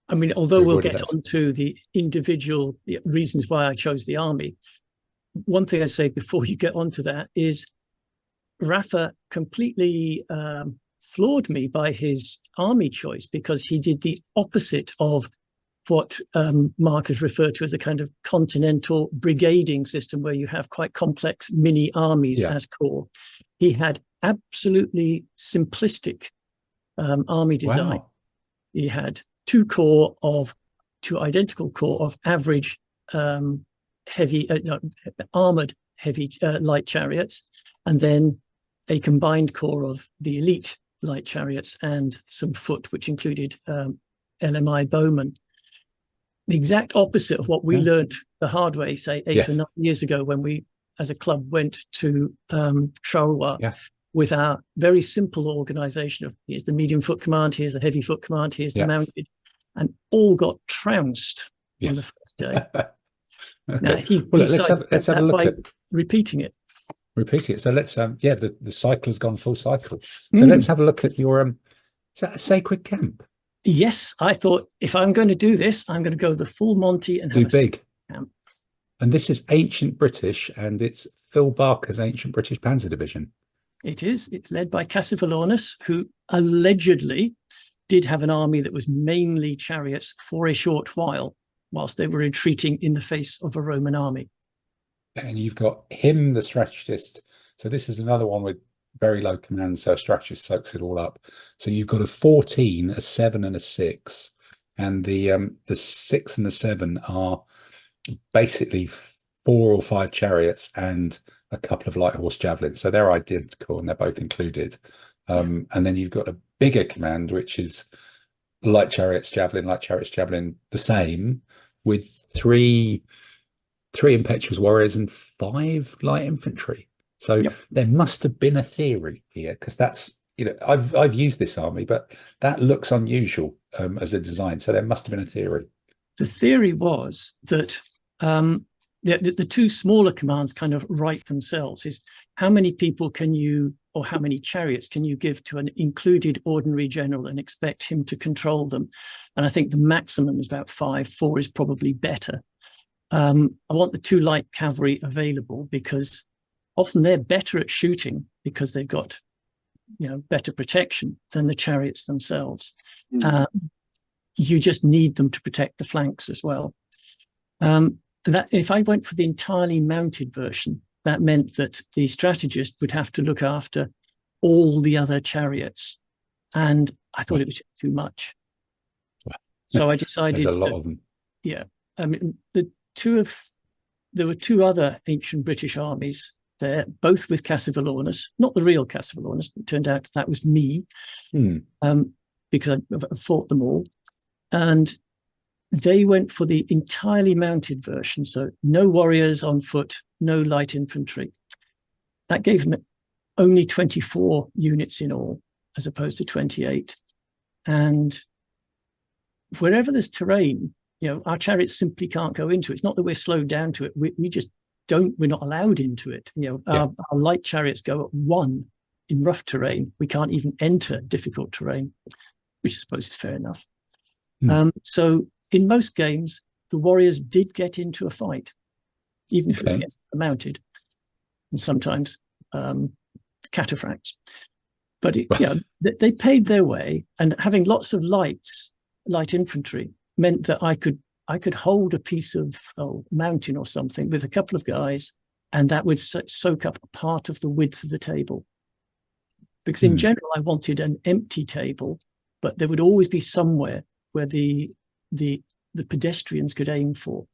I mean, although we'll get onto the individual reasons why I chose the army, one thing I say before you get onto that is Rafa completely floored me by his army choice, because he did the opposite of what Mark has referred to as a kind of continental brigading system, where you have quite complex mini armies as core. He had absolutely simplistic army design. Wow. He had 2 identical core of average armored heavy light chariots, and then a combined core of the elite light chariots and some foot, which included LMI bowmen. The exact opposite of what we learned the hard way, say 8 or 9 years ago, when we as a club went to Charleroi with our very simple organization of here's the medium foot command, here's the heavy foot command, here's the mounted, and all got trounced on the first day. Now, let's have a look at repeating it. So let's the cycle has gone full cycle. So let's have a look at your is that a sacred camp? Yes, I thought if I'm going to do this, I'm going to go the full Monty and have do big camp. And this is Ancient British, and it's Phil Barker's Ancient British Panzer Division. It is. It's led by Cassivellaunus, who allegedly did have an army that was mainly chariots for a short while, whilst they were retreating in the face of a Roman army. And you've got him, the strategist. So this is another one with very low command, so a strategist soaks it all up. So you've got a 14, a 7, and a 6. And the 6 and the 7 are basically 4 or 5 chariots and a couple of light horse javelins. So they're identical and they're both included. And then you've got a bigger command, which is light chariots, javelin, the same, with 3 impetuous warriors and 5 light infantry. So there must have been a theory here, because that's, I've used this army, but that looks unusual as a design. So there must have been a theory. The theory was that the 2 smaller commands kind of write themselves. Is how many people can you, or how many chariots can you give to an included ordinary general and expect him to control them? And I think the maximum is about 5. 4 is probably better. I want the 2 light cavalry available, because often they're better at shooting because they've got, better protection than the chariots themselves. You just need them to protect the flanks as well. That if I went for the entirely mounted version, that meant that the strategist would have to look after all the other chariots, and I thought it was too much. So I decided there's a lot of them. Yeah, I mean there were 2 other ancient British armies there, both with Cassivellaunus, not the real Cassivellaunus. It turned out that was me, because I fought them all. And they went for the entirely mounted version. So no warriors on foot, no light infantry. That gave them only 24 units in all, as opposed to 28. And wherever there's terrain, our chariots simply can't go into it. It's not that we're slowed down to it. We just we're not allowed into it. Our light chariots go at 1 in rough terrain. We can't even enter difficult terrain, which I suppose is fair enough. So in most games, the warriors did get into a fight, even if it was against the mounted, and sometimes cataphracts. But they paid their way, and having lots of light infantry meant that I could hold a piece of mountain or something with a couple of guys, and that would soak up a part of the width of the table. Because in general, I wanted an empty table, but there would always be somewhere where the pedestrians could aim for.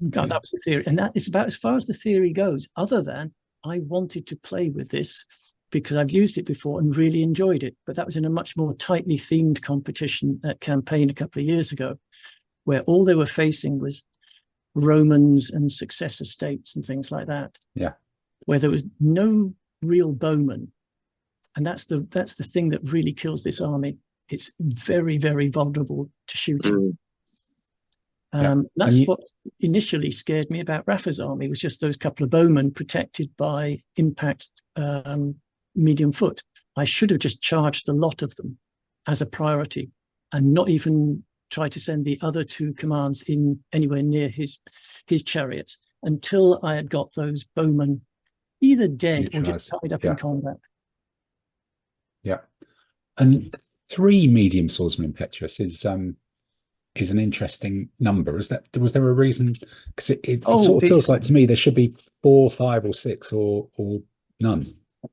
That was the theory, and that is about as far as the theory goes, other than I wanted to play with this because I've used it before and really enjoyed it. But that was in a much more tightly themed competition at Campaign a couple of years ago, where all they were facing was Romans and successor states and things like that. Yeah. Where there was no real bowmen. And that's the thing that really kills this army. It's very, very vulnerable to shooting. That's what initially scared me about Rafa's army, was just those couple of bowmen protected by impact medium foot. I should have just charged a lot of them as a priority and not even try to send the other 2 commands in anywhere near his chariots until I had got those bowmen either dead or just tied up in combat. Yeah. And 3 medium swordsmen impetuous is an interesting number. Was there a reason? Because it sort of feels like to me there should be 4, 5, or 6, or none.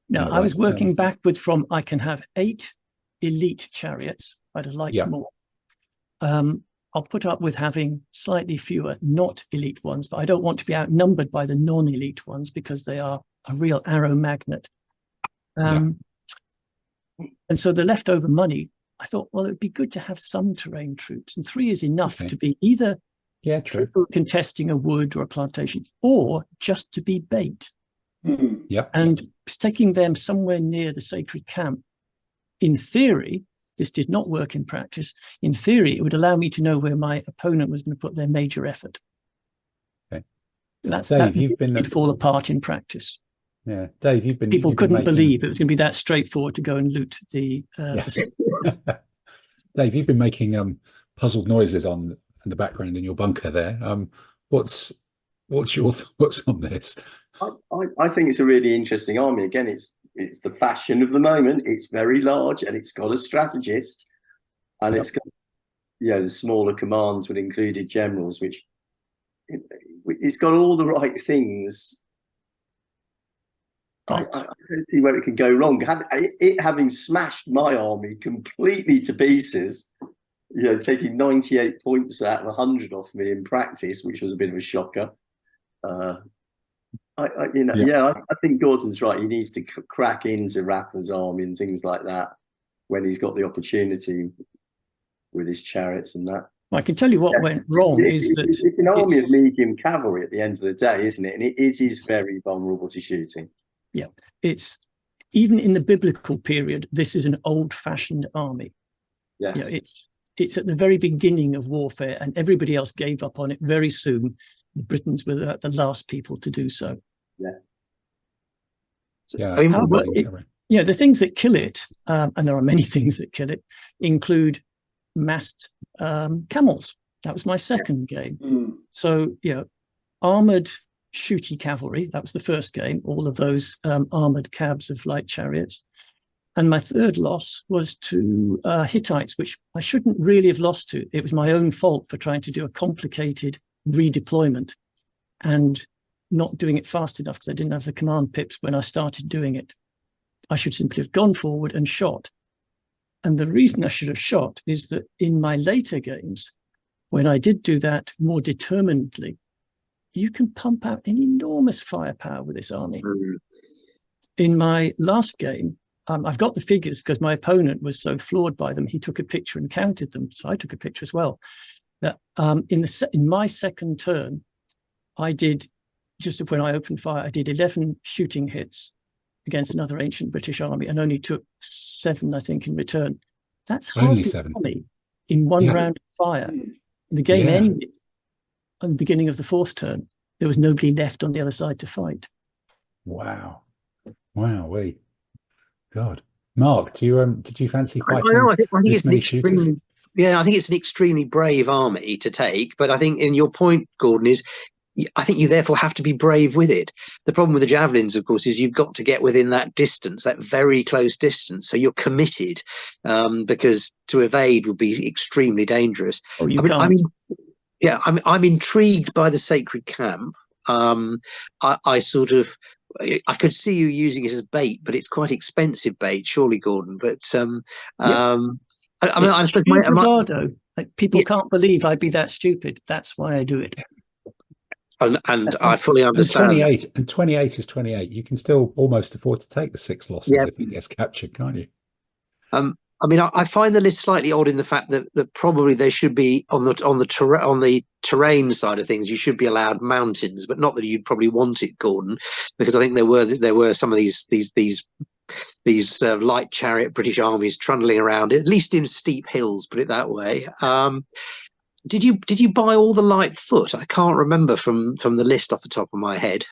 No, I was working backwards from I can have 8 elite chariots. I'd have liked more. I'll put up with having slightly fewer not elite ones, but I don't want to be outnumbered by the non-elite ones because they are a real arrow magnet. And so the leftover money, I thought, well, it would be good to have some terrain troops, and 3 is enough to be either people contesting a wood or a plantation, or just to be bait. And sticking them somewhere near the sacred camp, in theory, this did not work in practice. In theory, it would allow me to know where my opponent was going to put their major effort. Dave, did fall apart in practice. Yeah, Dave, people couldn't believe it was going to be that straightforward to go and loot the. Dave, you've been making puzzled noises in the background in your bunker there. What's your thoughts on this? I think it's a really interesting army. Again, it's the fashion of the moment. It's very large and it's got a strategist, and it's got the smaller commands would included generals, which it's got all the right things. I don't see where it can go wrong. Having smashed my army completely to pieces, taking 98 points out of 100 off me in practice, which was a bit of a shocker. I think Gordon's right. He needs to crack into Rafa's army and things like that when he's got the opportunity with his chariots and that. Well, I can tell you what went wrong it's an army of medium cavalry at the end of the day, isn't it? And it is very vulnerable to shooting. Yeah, it's even in the biblical period. This is an old-fashioned army. Yes, it's at the very beginning of warfare, and everybody else gave up on it very soon. The Britons were the last people to do so. The things that kill it, and there are many things that kill it, include massed camels. That was my second game. So, armored shooty cavalry. That was the first game. All of those armored cabs of light chariots. And my third loss was to Hittites, which I shouldn't really have lost to. It was my own fault for trying to do a complicated redeployment and not doing it fast enough because I didn't have the command pips when I started doing it. I should simply have gone forward and shot. And the reason I should have shot is that in my later games, when I did do that more determinedly, you can pump out an enormous firepower with this army. In my last game, I've got the figures because my opponent was so floored by them. He took a picture and counted them, so I took a picture as well. That in my second turn, I did, just when I opened fire, I did 11 shooting hits against another ancient British army and only took 7, I think, in return. That's Only half 7 in one round of fire. The game ended at the beginning of the 4th turn. There was nobody left on the other side to fight. Wow. Wait. God. Mark, do you did you fancy fighting I think this it's an many shooters? I think it's an extremely brave army to take. But I think, in your point, Gordon, is I think you therefore have to be brave with it. The problem with the javelins, of course, is you've got to get within that distance, that very close distance. So you're committed, because to evade would be extremely dangerous. Oh, you can't. I'm intrigued by the sacred camp. I sort of, I could see you using it as bait, but it's quite expensive bait, surely, Gordon. But I mean, I suppose bravado. Like, people can't believe I'd be that stupid. That's why I do it. And I fully understand. And 28 is 28. You can still almost afford to take the 6 losses if it gets captured, can't you? I mean, I find the list slightly odd in the fact that probably there should be on the terrain side of things, you should be allowed mountains, but not that you'd probably want it, Gordon, because I think there were some of these light chariot British armies trundling around, at least in steep hills, put it that way. Did you buy all the light foot? I can't remember from the list off the top of my head.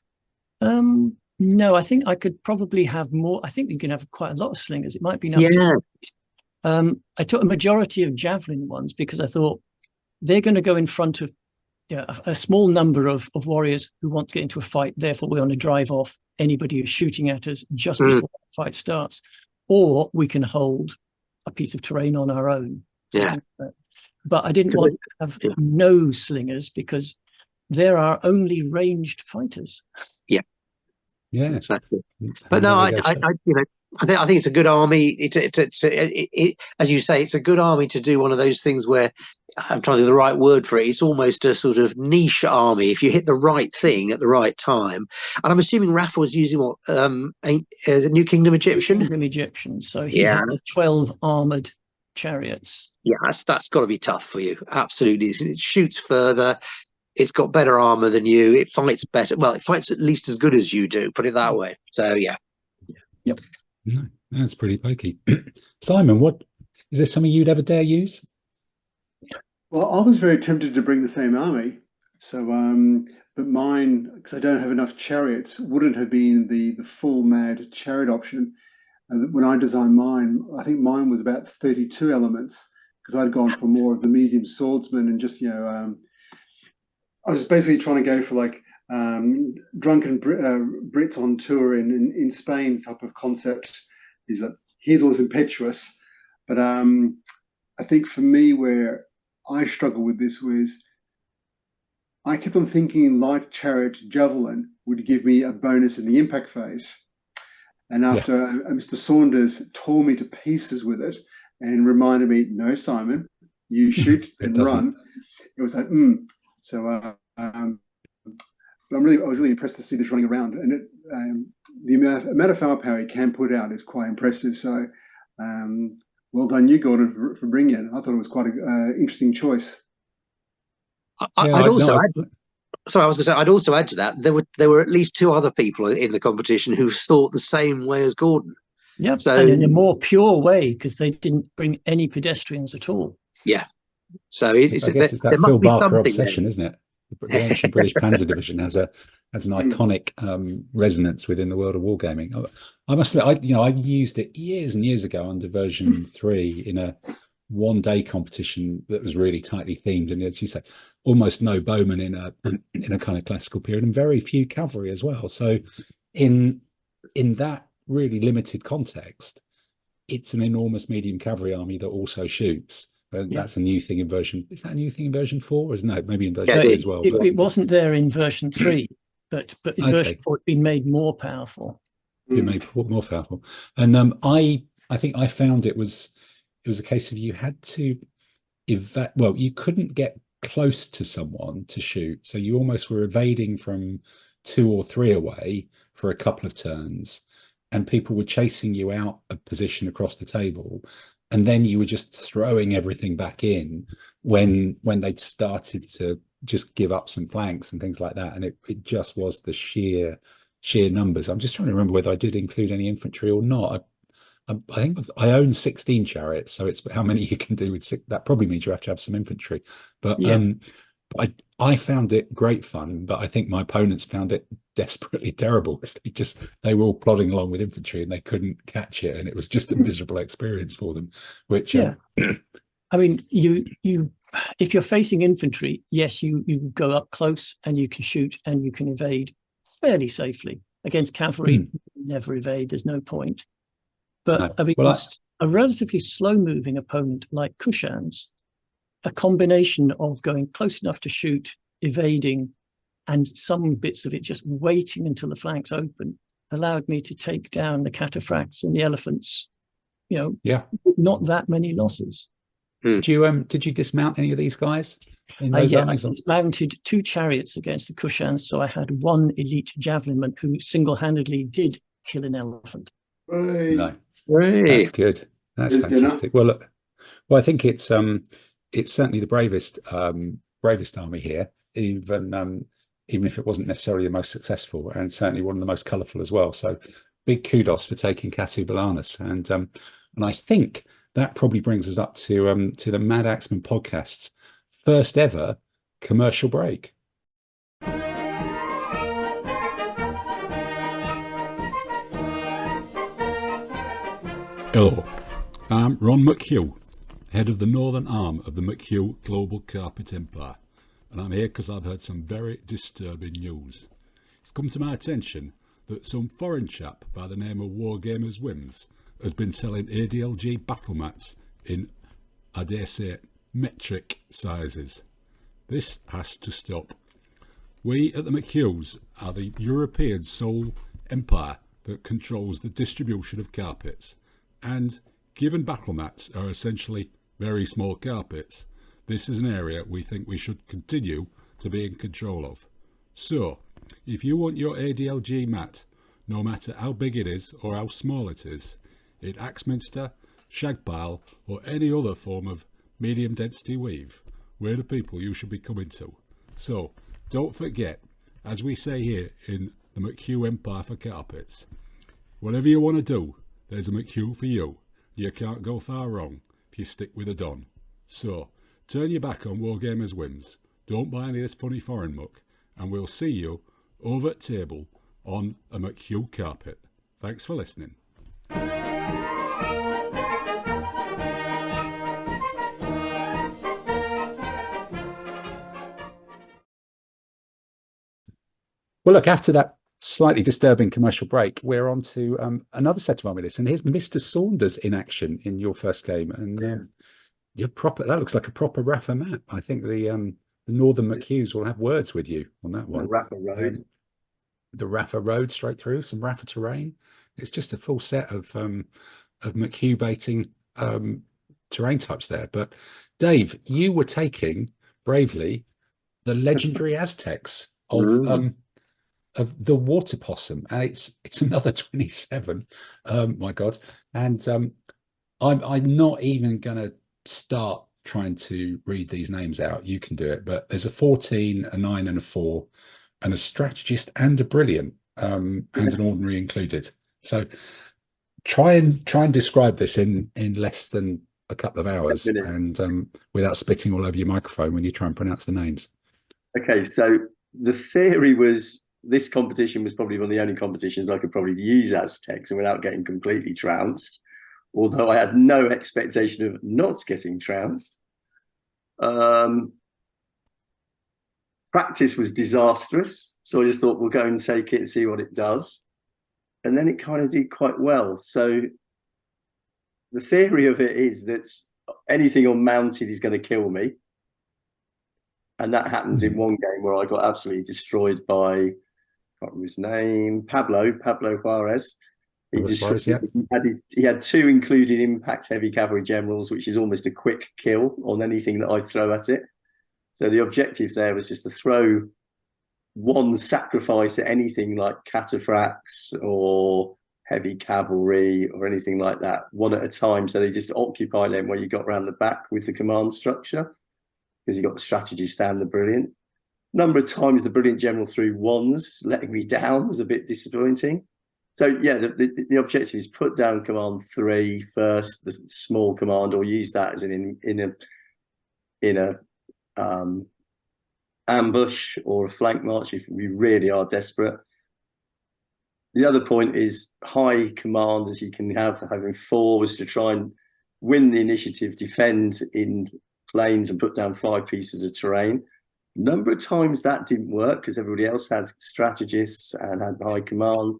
No, I think I could probably have more. I think you can have quite a lot of slingers. It might be enough. I took a majority of javelin ones because I thought they're going to go in front of a small number of warriors who want to get into a fight. Therefore, we want to drive off anybody who's shooting at us just before the fight starts. Or we can hold a piece of terrain on our own. But I didn't want to have no slingers because there are only ranged fighters. Yeah, exactly. But no, I think it's a good army. As you say, it's a good army to do one of those things where, I'm trying to think of the right word for it. It's almost a sort of niche army if you hit the right thing at the right time. And I'm assuming Rafa was using what is it New Kingdom Egyptian? New Kingdom Egyptian. So he had 12 armored chariots. Yeah, that's got to be tough for you. Absolutely, it shoots further. It's got better armor than you. It fights better. Well, it fights at least as good as you do. Put it that way. So Yep. No, that's pretty pokey. Simon, what is there something you'd ever dare use? Well, I was very tempted to bring the same army. So, but mine, because I don't have enough chariots, wouldn't have been the full mad chariot option. When I designed mine, I think mine was about 32 elements because I'd gone for more of the medium swordsman and just I was basically trying to go for like drunken Brits on tour in Spain type of concept. Is that he's always impetuous, but I think for me where I struggle with this was I kept on thinking light chariot javelin would give me a bonus in the impact phase, and after Mr. Saunders tore me to pieces with it and reminded me, no, Simon, you shoot and run. It was like, So I was really impressed to see this running around, and the amount of firepower it can put out is quite impressive. So, well done, you, Gordon, for bringing it. I thought it was quite an interesting choice. I'd also add to that there were at least 2 other people in the competition who thought the same way as Gordon. Yeah, so, and in a more pure way because they didn't bring any pedestrians at all. Yeah. So I guess it's that Phil Barker obsession, isn't it? The ancient British Panzer Division has an iconic resonance within the world of wargaming. I must admit, I used it years and years ago under version 3 in a one-day competition that was really tightly themed, and as you say, almost no bowmen in a kind of classical period, and very few cavalry as well. So, in that really limited context, it's an enormous medium cavalry army that also shoots. That's a new thing in version. Is that a new thing in version 4? Or isn't it? Maybe in version 3 as well. It wasn't there in version 3, but in version 4, it's been made more powerful. Been made more powerful, and I think I found it was a case of you had to you couldn't get close to someone to shoot, so you almost were evading from 2 or 3 away for a couple of turns, and people were chasing you out of position across the table, and then you were just throwing everything back in when they'd started to just give up some flanks and things like that. And it just was the sheer numbers. I'm just trying to remember whether I did include any infantry or not. I think I own 16 chariots, so it's how many you can do with six. That probably means you have to have some infantry. But I found it great fun, but I think my opponents found it desperately terrible. They were all plodding along with infantry and they couldn't catch it, and it was just a miserable experience for them. Which I mean, you if you're facing infantry, yes, you go up close and you can shoot and you can evade fairly safely. Against cavalry, never evade. There's no point. But No. I mean, a relatively slow-moving opponent like Kushans, a combination of going close enough to shoot, evading, and some bits of it just waiting until the flanks open, allowed me to take down the cataphracts and the elephants. Not that many losses. Did you dismount any of these guys in those armies? I dismounted 2 chariots against the Kushans, so I had 1 elite javelinman who single-handedly did kill an elephant. No. That's good. That's fantastic. Well, look, I think it's certainly the bravest army here, even if it wasn't necessarily the most successful, and certainly one of the most colourful as well. So big kudos for taking Catuballanus, and I think that probably brings us up to the Madaxman podcast's first ever commercial break. Hello, I'm Ron McHugh, head of the northern arm of the McHugh Global Carpet Empire, and I'm here because I've heard some very disturbing news. It's come to my attention that some foreign chap by the name of Wargamers Whims has been selling ADLG battle mats in, I dare say, metric sizes. This has to stop. We at the McHughs are the European sole empire that controls the distribution of carpets. And given battle mats are essentially very small carpets, this is an area we think we should continue to be in control of. So, if you want your ADLG mat, no matter how big it is or how small it is, in Axminster, Shagpile or any other form of medium density weave, we're the people you should be coming to. So, don't forget, as we say here in the McHugh Empire for Carpets, whatever you want to do, there's a McHugh for you. You can't go far wrong if you stick with a Don. So, turn your back on Wargamers Whims, don't buy any of this funny foreign muck, and we'll see you over at table on a McHugh carpet. Thanks for listening. Well, look, after that slightly disturbing commercial break, we're on to another set of army lists, and here's Mr. Saunders in action in your first game, and you're proper. That looks like a proper Rafa map. I think the Northern McHughs will have words with you on that one. The Rafa Road, the Rafa Road straight through, some Rafa terrain. It's just a full set of McHugh baiting terrain types there. But Dave, you were taking bravely the legendary Aztecs of the water possum, and it's another 27. My God. And I'm not even gonna start trying to read these names out. You can do it, but there's a 14, a 9, and a 4, and a strategist and a brilliant, and an ordinary included. So try and describe this in less than a couple of hours, and without spitting all over your microphone when you try and pronounce the names. Okay, so the theory was this competition was probably one of the only competitions I could probably use Aztecs and without getting completely trounced, although I had no expectation of not getting trounced. Practice was disastrous, so I just thought we'll go and take it and see what it does. And then it kind of did quite well. So the theory of it is that anything unmounted is going to kill me. And that happens in one game where I got absolutely destroyed by, I can't remember his name, Pablo Juarez. He had 2 included impact heavy cavalry generals, which is almost a quick kill on anything that I throw at it. So the objective there was just to throw 1 sacrifice at anything like cataphracts or heavy cavalry or anything like that, one at a time. So they just occupy them when you got around the back with the command structure, because you got the strategy stand the brilliant. Number of times the brilliant general threw wands, letting me down was a bit disappointing. So yeah, the objective is put down command 3 first, the small command, or use that as an in a ambush or a flank march if we really are desperate. The other point is high command as you can have, having 4 was to try and win the initiative, defend in planes and put down 5 pieces of terrain. Number of times that didn't work because everybody else had strategists and had high command.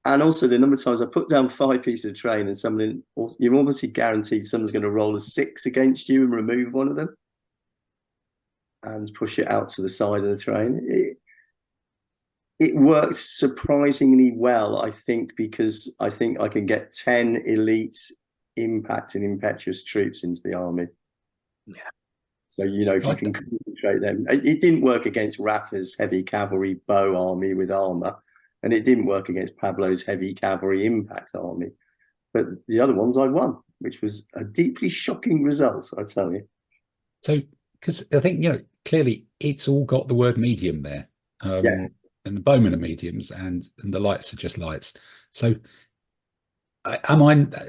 And also the number of times I put down 5 pieces of terrain and someone, you're obviously guaranteed someone's going to roll a 6 against you and remove one of them and push it out to the side of the terrain. It worked surprisingly well, I think, because I think I can get 10 elite impact and impetuous troops into the army. Yeah. So, you know, if you can concentrate them. It didn't work against Rafa's heavy cavalry bow army with armor, and it didn't work against Pablo's heavy cavalry impact army. But the other ones I won, which was a deeply shocking result, I tell you. So, because I think, you know, clearly it's all got the word medium there. Yes. And the bowmen are mediums and the lights are just lights. So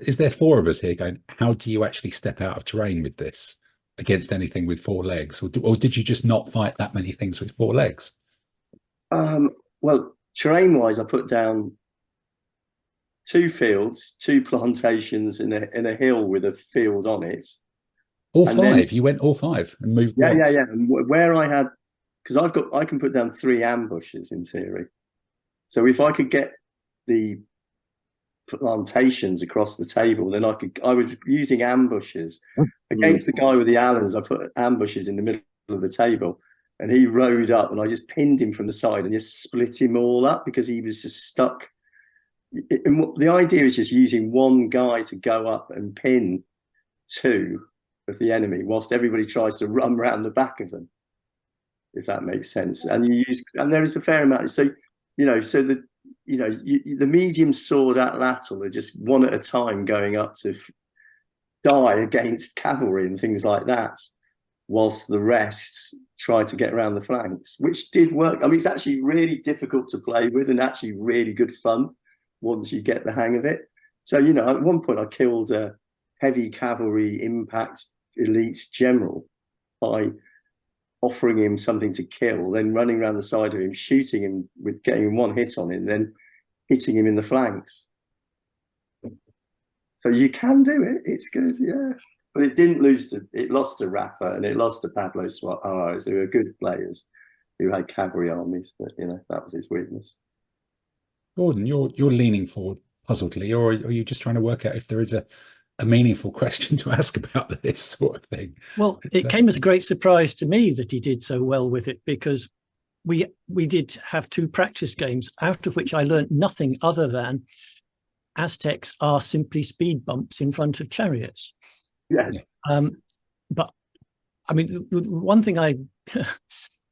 is there 4 of us here going, how do you actually step out of terrain with this against anything with 4 legs? Or did you just not fight that many things with 4 legs? Well, terrain-wise, I put down 2 fields, 2 plantations in a hill with a field on it. All 5? You went all 5 and moved once? Yeah. And where I had, because I can put down 3 ambushes in theory. So if I could get the plantations across the table, then I was using ambushes against the guy with the Allens. I put ambushes in the middle of the table, and he rode up, and I just pinned him from the side and just split him all up because he was just stuck. And the idea is just using one guy to go up and pin 2 of the enemy, whilst everybody tries to run around the back of them, if that makes sense. And there is a fair amount. So, you know, the medium sword atlatl are just one at a time going up to die against cavalry and things like that, whilst the rest try to get around the flanks, which did work. I mean, it's actually really difficult to play with and actually really good fun once you get the hang of it. So, you know, at one point I killed a heavy cavalry impact elite general by offering him something to kill, then running around the side of him, shooting him with getting 1 hit on him, then hitting him in the flanks. So you can do it. It's good, yeah. But it lost to Rafa and it lost to Pablo Suarez, who are good players, who had cavalry armies, but you know, that was his weakness. Gordon, you're leaning forward puzzledly, or are you just trying to work out if there is a meaningful question to ask about this sort of thing? Well, it came as a great surprise to me that he did so well with it, because we did have 2 practice games, out of which I learned nothing other than Aztecs are simply speed bumps in front of chariots. Yeah. But I mean, the one thing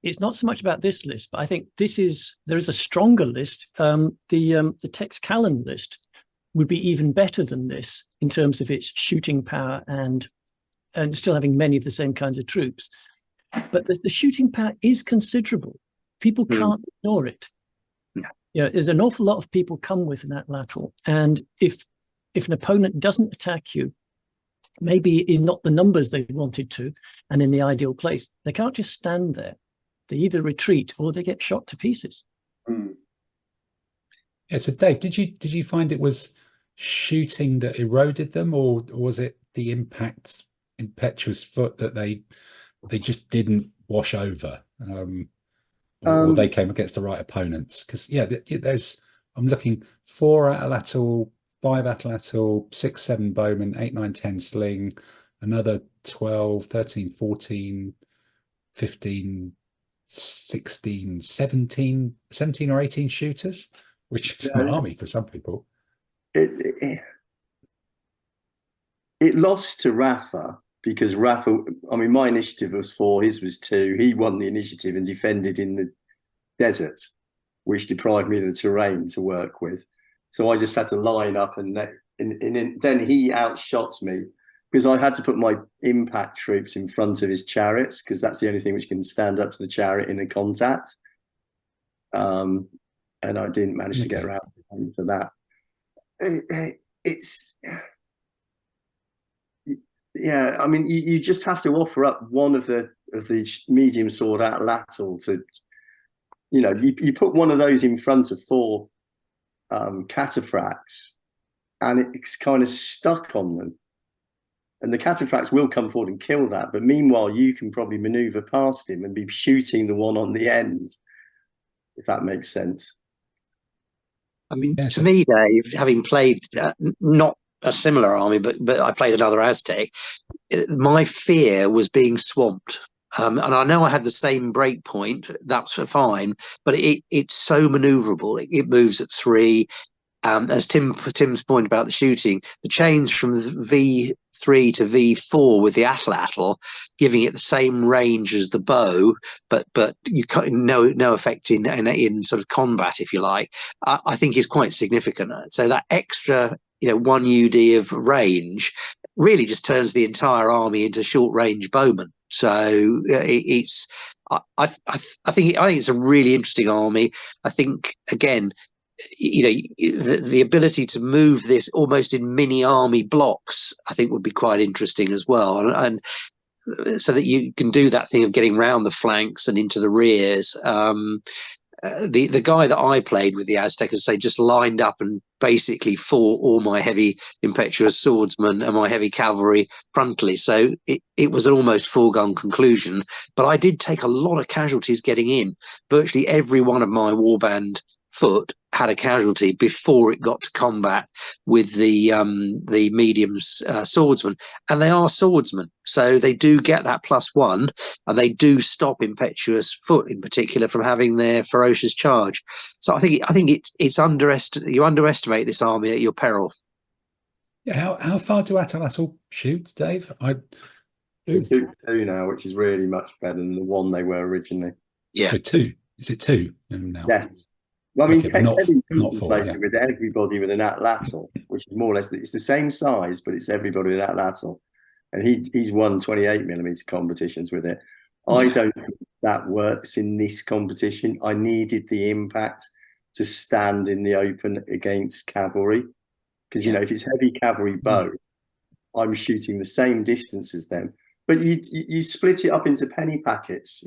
it's not so much about this list, but I think there is a stronger list. The Tex Callan list would be even better than this in terms of its shooting power and still having many of the same kinds of troops. But the shooting power is considerable. People can't ignore it. No. You know, there's an awful lot of people come with an atlatl, and if an opponent doesn't attack you, maybe in not the numbers they wanted to, and in the ideal place, they can't just stand there. They either retreat or they get shot to pieces. Yeah. So Dave, did you find it was shooting that eroded them, or was it the impetuous foot that they just didn't wash over, or they came against the right opponents? Because yeah, I'm looking 4 atlatl, 5 atlatl, 6, 7 bowmen, 8, 9, 10 sling, another 12, 13, 14, 15, 16, 17 or 18 shooters, which is an army for some people. It lost to Rafa because Rafa, I mean, my initiative was 4, his was 2. He won the initiative and defended in the desert, which deprived me of the terrain to work with. So I just had to line up, and then he outshot me because I had to put my impact troops in front of his chariots, because that's the only thing which can stand up to the chariot in a contact. And I didn't manage to get around for that. It's yeah. I mean, you just have to offer up one of the medium sword atlatl to, you know, you put one of those in front of 4 cataphracts, and it's kind of stuck on them. And the cataphracts will come forward and kill that. But meanwhile, you can probably maneuver past him and be shooting the one on the end, if that makes sense. I mean, to me, Dave, having played not a similar army, but I played another Aztec, my fear was being swamped. And I know I had the same break point, that's fine, but it's so maneuverable. It moves at 3. As Tim's point about the shooting, the change from V3 to V4 with the atlatl, giving it the same range as the bow, but you no effect in sort of combat, if you like, I think is quite significant. So that extra, 1 UD of range really just turns the entire army into short range bowmen. So it's I think it's a really interesting army. I think, again, the ability to move this almost in mini army blocks, I think, would be quite interesting as well, and so that you can do that thing of getting round the flanks and into the rears. The guy that I played with, the Aztec, as I say, just lined up and basically fought all my heavy impetuous swordsmen and my heavy cavalry frontally. So it was an almost foregone conclusion. But I did take a lot of casualties getting in. Virtually every one of my warband foot had a casualty before it got to combat with the medium's swordsman, and they are swordsmen, so they do get that +1, and they do stop impetuous foot in particular from having their ferocious charge. So I think it's you underestimate this army at your peril. Yeah, how far do atlatl shoot, Dave? They shoot 2 now, which is really much better than the 1 they were originally. Yeah, so 2. Is it 2 now? Yes. Well, I mean, okay, not 4, yeah. With everybody with an atlatl, which is more or less, it's the same size, but it's everybody with atlatl, and he's won 28mm competitions with it. I don't think that works in this competition. I needed the impact to stand in the open against cavalry, because if it's heavy cavalry bow, I'm shooting the same distance as them. But you split it up into penny packets.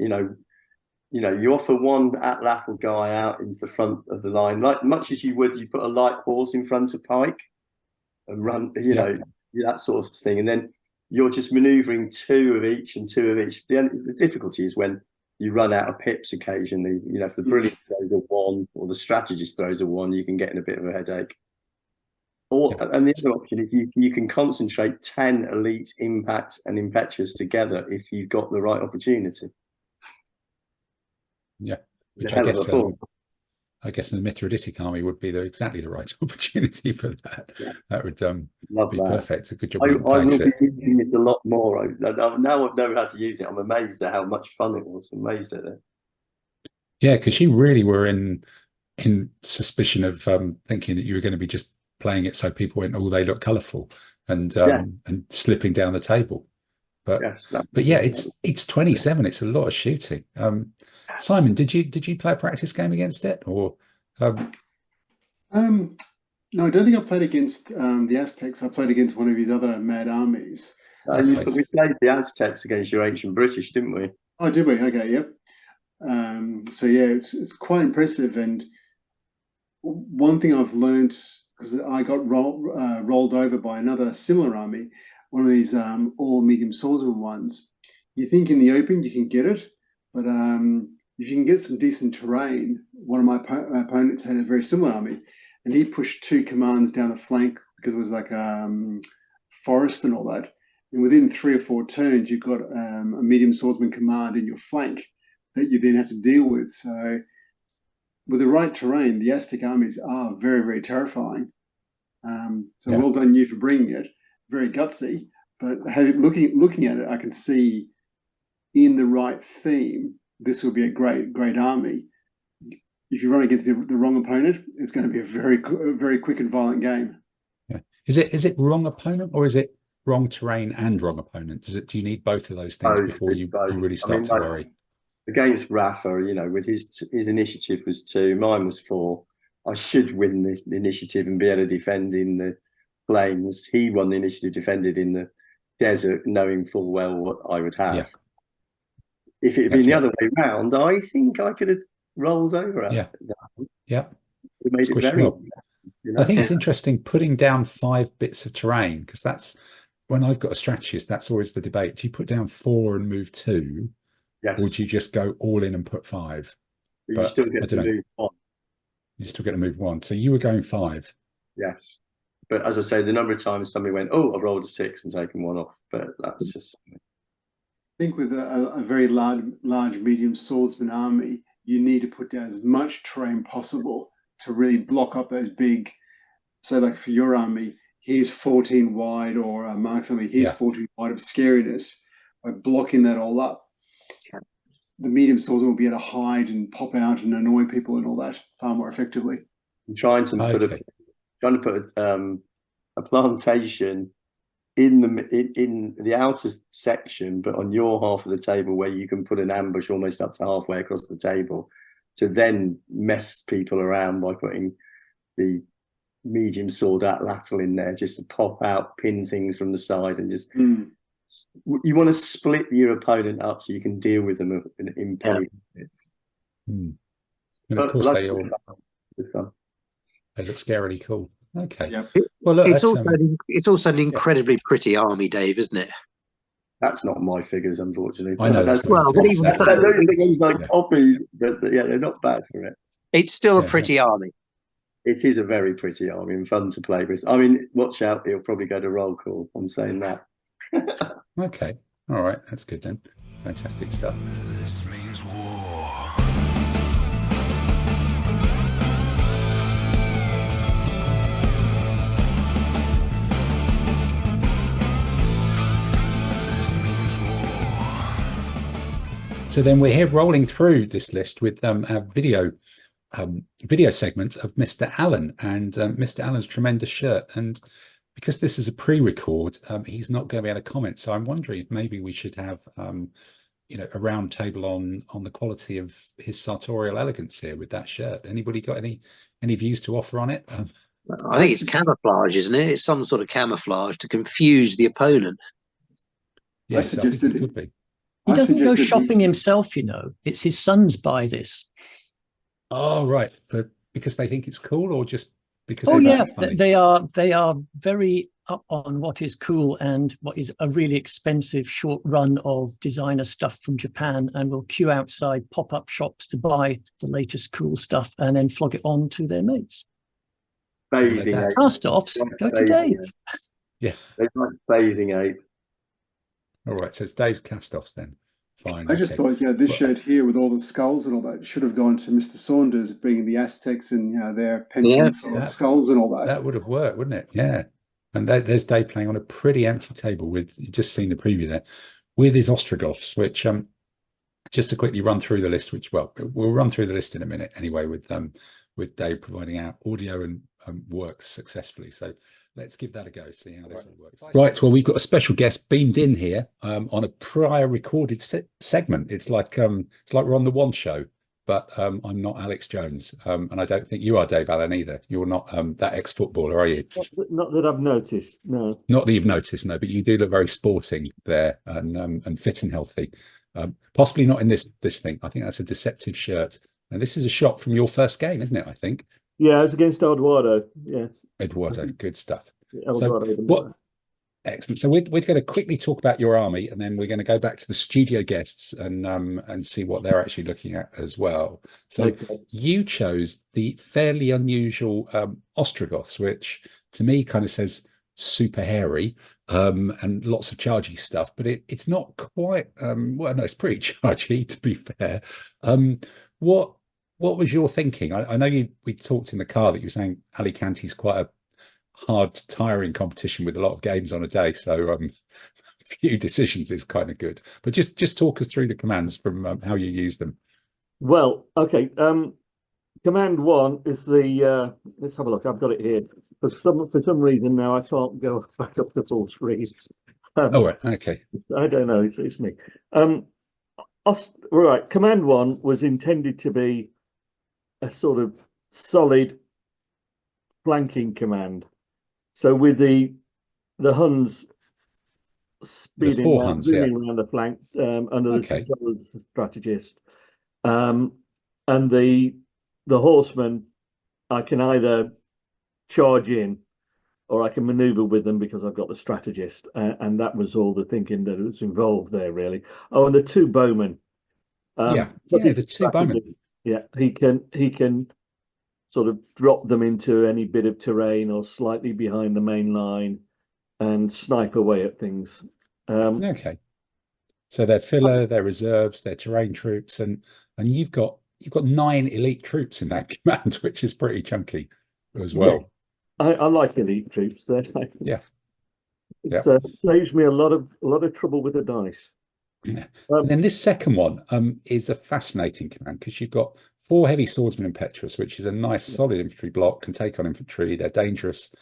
You offer one atlatl guy out into the front of the line, like much as you put a light horse in front of pike and run, that sort of thing. And then you're just maneuvering 2 of each and 2 of each. The difficulty is when you run out of pips occasionally. If the brilliant throws a 1 or the strategist throws a 1, you can get in a bit of a headache. And the other option is you can concentrate 10 elite impact and impetuous together if you've got the right opportunity. Yeah, which I guess in the Mithraditic army would be exactly the right opportunity for that. Yeah. That would be perfect. A good job. I will be using it a lot more. Now I know how to use it. I'm amazed at how much fun it was. Amazed at it. Yeah, because you really were in suspicion of thinking that you were going to be just playing it so people went, oh, they look colourful, and slipping down the table. But yeah, it's 27. It's a lot of shooting. Simon, did you play a practice game against it, or? No, I don't think I played against the Aztecs. I played against one of his other mad armies. We played the Aztecs against your Ancient British, didn't we? Oh, did we? Okay, yep. So yeah, it's quite impressive. And one thing I've learned, because I got rolled over by another similar army, one of these all medium swordsman ones. You think in the open you can get it, but if you can get some decent terrain, one of my opponents had a very similar army, and he pushed 2 commands down the flank because it was like forest and all that. And within 3 or 4 turns, you've got a medium swordsman command in your flank that you then have to deal with. So with the right terrain, the Aztec armies are very, very terrifying. Well done you for bringing it. Very gutsy, but looking at it, I can see in the right theme, this will be a great army. if you run against the wrong opponent, it's going to be a very quick and violent game. Yeah. Is it wrong opponent, or is it wrong terrain and wrong opponent? Do you need both of those things before you really start to worry? Against Rafa, you know, with his initiative was 2, mine was 4. I should win the initiative and be able to defend in the plains. He won the initiative, defended in the desert, knowing full well what I would have. Yeah. If it had been the other way round, I think I could have rolled over it. Yeah. It made it very. You know? I think it's interesting putting down 5 bits of terrain, because that's when I've got a strategist, that's always the debate. Do you put down 4 and move 2? Yes. Or do you just go all in and put 5? But you still get to move 1. You still get to move 1. So you were going 5. Yes. But as I say, the number of times somebody went, oh, I've rolled a 6 and taken 1 off. But that's just. I think with a very large medium swordsman army, you need to put down as much terrain possible to really block up those big. So, like for your army, here's 14 wide, or Mark's army, here's 14 wide of scariness. By blocking that all up, the medium swordsman will be able to hide and pop out and annoy people and all that far more effectively. I'm trying to put a plantation in the outer section, but on your half of the table, where you can put an ambush almost up to halfway across the table, to then mess people around by putting the medium sword atlatl in there, just to pop out, pin things from the side, and just you want to split your opponent up so you can deal with them in penny bits. And of course, they look scarily cool. Okay. Yeah. Well, look, it's also an incredibly pretty army, Dave, isn't it? That's not my figures, unfortunately. I know that's well, but even things like copies, but they're not bad for it. It's still a pretty army. It is a very pretty army and fun to play with. I mean, watch out, it'll probably go to roll call. I'm saying that. Okay. All right. That's good then. Fantastic stuff. This means war. So then we're here rolling through this list with our video segment of Mr. Allen and Mr. Allen's tremendous shirt. And because this is a pre-record, he's not going to be able to comment. So I'm wondering if maybe we should have a round table on the quality of his sartorial elegance here with that shirt. Anybody got any views to offer on it? I think it's camouflage, isn't it? It's some sort of camouflage to confuse the opponent. Yes, I think it could be. He doesn't go shopping himself, you know. It's his sons buy this. Oh, right. Because they think it's cool, or just because they are very up on what is cool and what is a really expensive short run of designer stuff from Japan, and will queue outside pop-up shops to buy the latest cool stuff and then flog it on to their mates. Cast-offs, go to Dave. Yeah. They like bathing ape. All right, so it's Dave's cast-offs then. Fine. I just thought, this shirt here with all the skulls and all that should have gone to Mr. Saunders, bringing the Aztecs and their penchant for skulls and all that. That would have worked, wouldn't it? Yeah. And there's Dave playing on a pretty empty table with, you've just seen the preview there, with his Ostrogoths, which just to quickly run through the list, we'll run through the list in a minute anyway, with Dave providing our audio and works successfully. So let's give that a go, see how this all works. Right, well, we've got a special guest beamed in here on a prior recorded segment. It's like we're on the One Show, but I'm not Alex Jones, and I don't think you are Dave Allen either. You're not that ex-footballer, are you? Not that I've noticed, no. Not that you've noticed, no, but you do look very sporting there and fit and healthy. Possibly not in this thing. I think that's a deceptive shirt. And this is a shot from your first game, isn't it, I think? Yeah, it's against Eduardo. Yeah, Eduardo, good stuff. Eduardo, excellent. So we're going to quickly talk about your army, and then we're going to go back to the studio guests and see what they're actually looking at as well. So you chose the fairly unusual Ostrogoths, which to me kind of says super hairy and lots of chargy stuff, but it's not quite. Well, no, it's pretty chargy, to be fair. What was your thinking? I know we talked in the car that you were saying Alicante is quite a hard, tiring competition with a lot of games on a day, so few decisions is kind of good. But just talk us through the commands from how you use them. Well, okay. Command 1 is the let's have a look. I've got it here. For some reason now I can't go back up to full screen. Oh, right. Okay. I don't know. It's me. Right. Command 1 was intended to be a sort of solid flanking command. So with the Huns speeding four around, Huns, zooming around the flank under Okay. the strategist, and the horsemen, I can either charge in or I can maneuver with them because I've got the strategist, and that was all the thinking that was involved there, really. Oh, and the two bowmen. The two bowmen. Yeah, he can sort of drop them into any bit of terrain or slightly behind the main line and snipe away at things. Okay. So they're filler, they're reserves, they're terrain troops, and you've got 9 elite troops in that command, which is pretty chunky as well. Yeah, I like elite troops there. Yes. It saves me a lot of trouble with the dice. Yeah. And then this second one is a fascinating command because you've got 4 heavy swordsmen impetuous, which is a nice solid infantry block, can take on infantry, they're dangerous.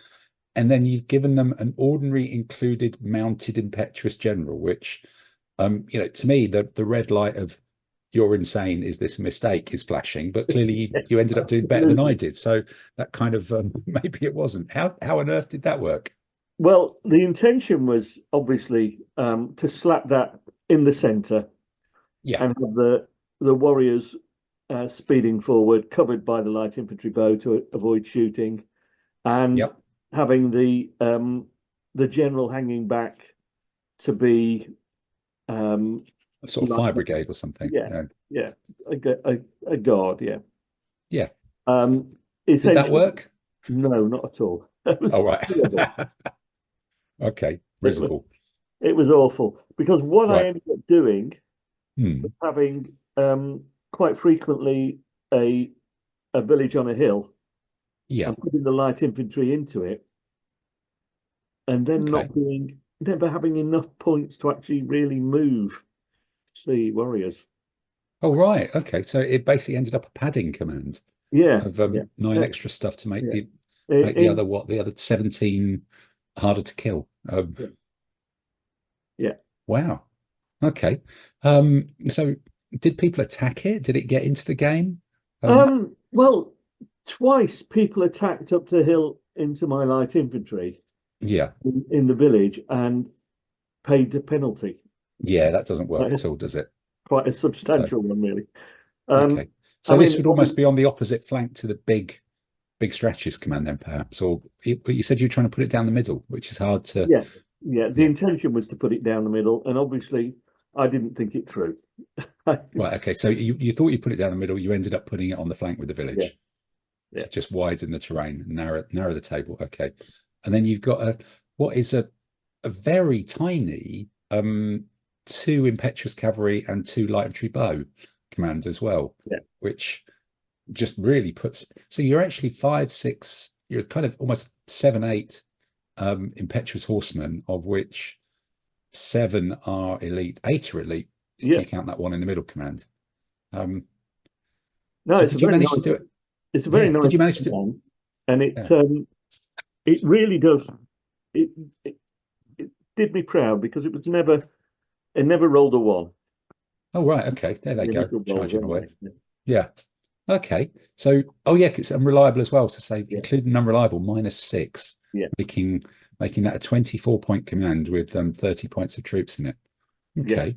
And then you've given them an ordinary included mounted impetuous general, which to me the red light of you're insane, is this a mistake, is flashing, but clearly you ended up doing better than I did. So that kind of maybe it wasn't. How on earth did that work? Well, the intention was obviously to slap that in the center, and have the warriors speeding forward, covered by the light infantry bow to avoid shooting, and having the general hanging back to be a sort of fire brigade or something. A guard. Did Essentially, that work? No, not at all. Oh, right. Okay, risible. It was awful because what I ended up doing was having quite frequently a village on a hill, and putting the light infantry into it, and then never having enough points to actually really move the warriors. Oh, right. Okay, so it basically ended up a padding command. Of 9 extra stuff to make the other 17 harder to kill. Wow. Okay. So did people attack it? Did it get into the game? Well, twice people attacked up the hill into my light infantry. In the village and paid the penalty. Yeah, that doesn't work at all, does it? Quite a substantial one, really. Okay. So this would almost be on the opposite flank to the big strategist command then, perhaps, or you said you're trying to put it down the middle, which is hard to. The intention was to put it down the middle, and obviously I didn't think it through. Right. Okay. So you thought you put it down the middle, you ended up putting it on the flank with the village. To just widen the terrain and narrow the table. Okay. And then you've got what is a very tiny 2 impetuous cavalry and 2 light infantry bow command as well, which just really puts. So you're actually 5, 6. You're kind of almost 7, 8 impetuous horsemen, of which 7 are elite, 8 are elite if you count that one in the middle command. No, so did you manage to do it? It's a very nice. Did you manage to do it? And it really does. It did me proud because it never rolled a 1. Oh, right. Okay. There they go. Charging away. Yeah. Okay. So, it's unreliable as well. To say, including unreliable, -6. Making that a 24-point command with 30 points of troops in it. Okay.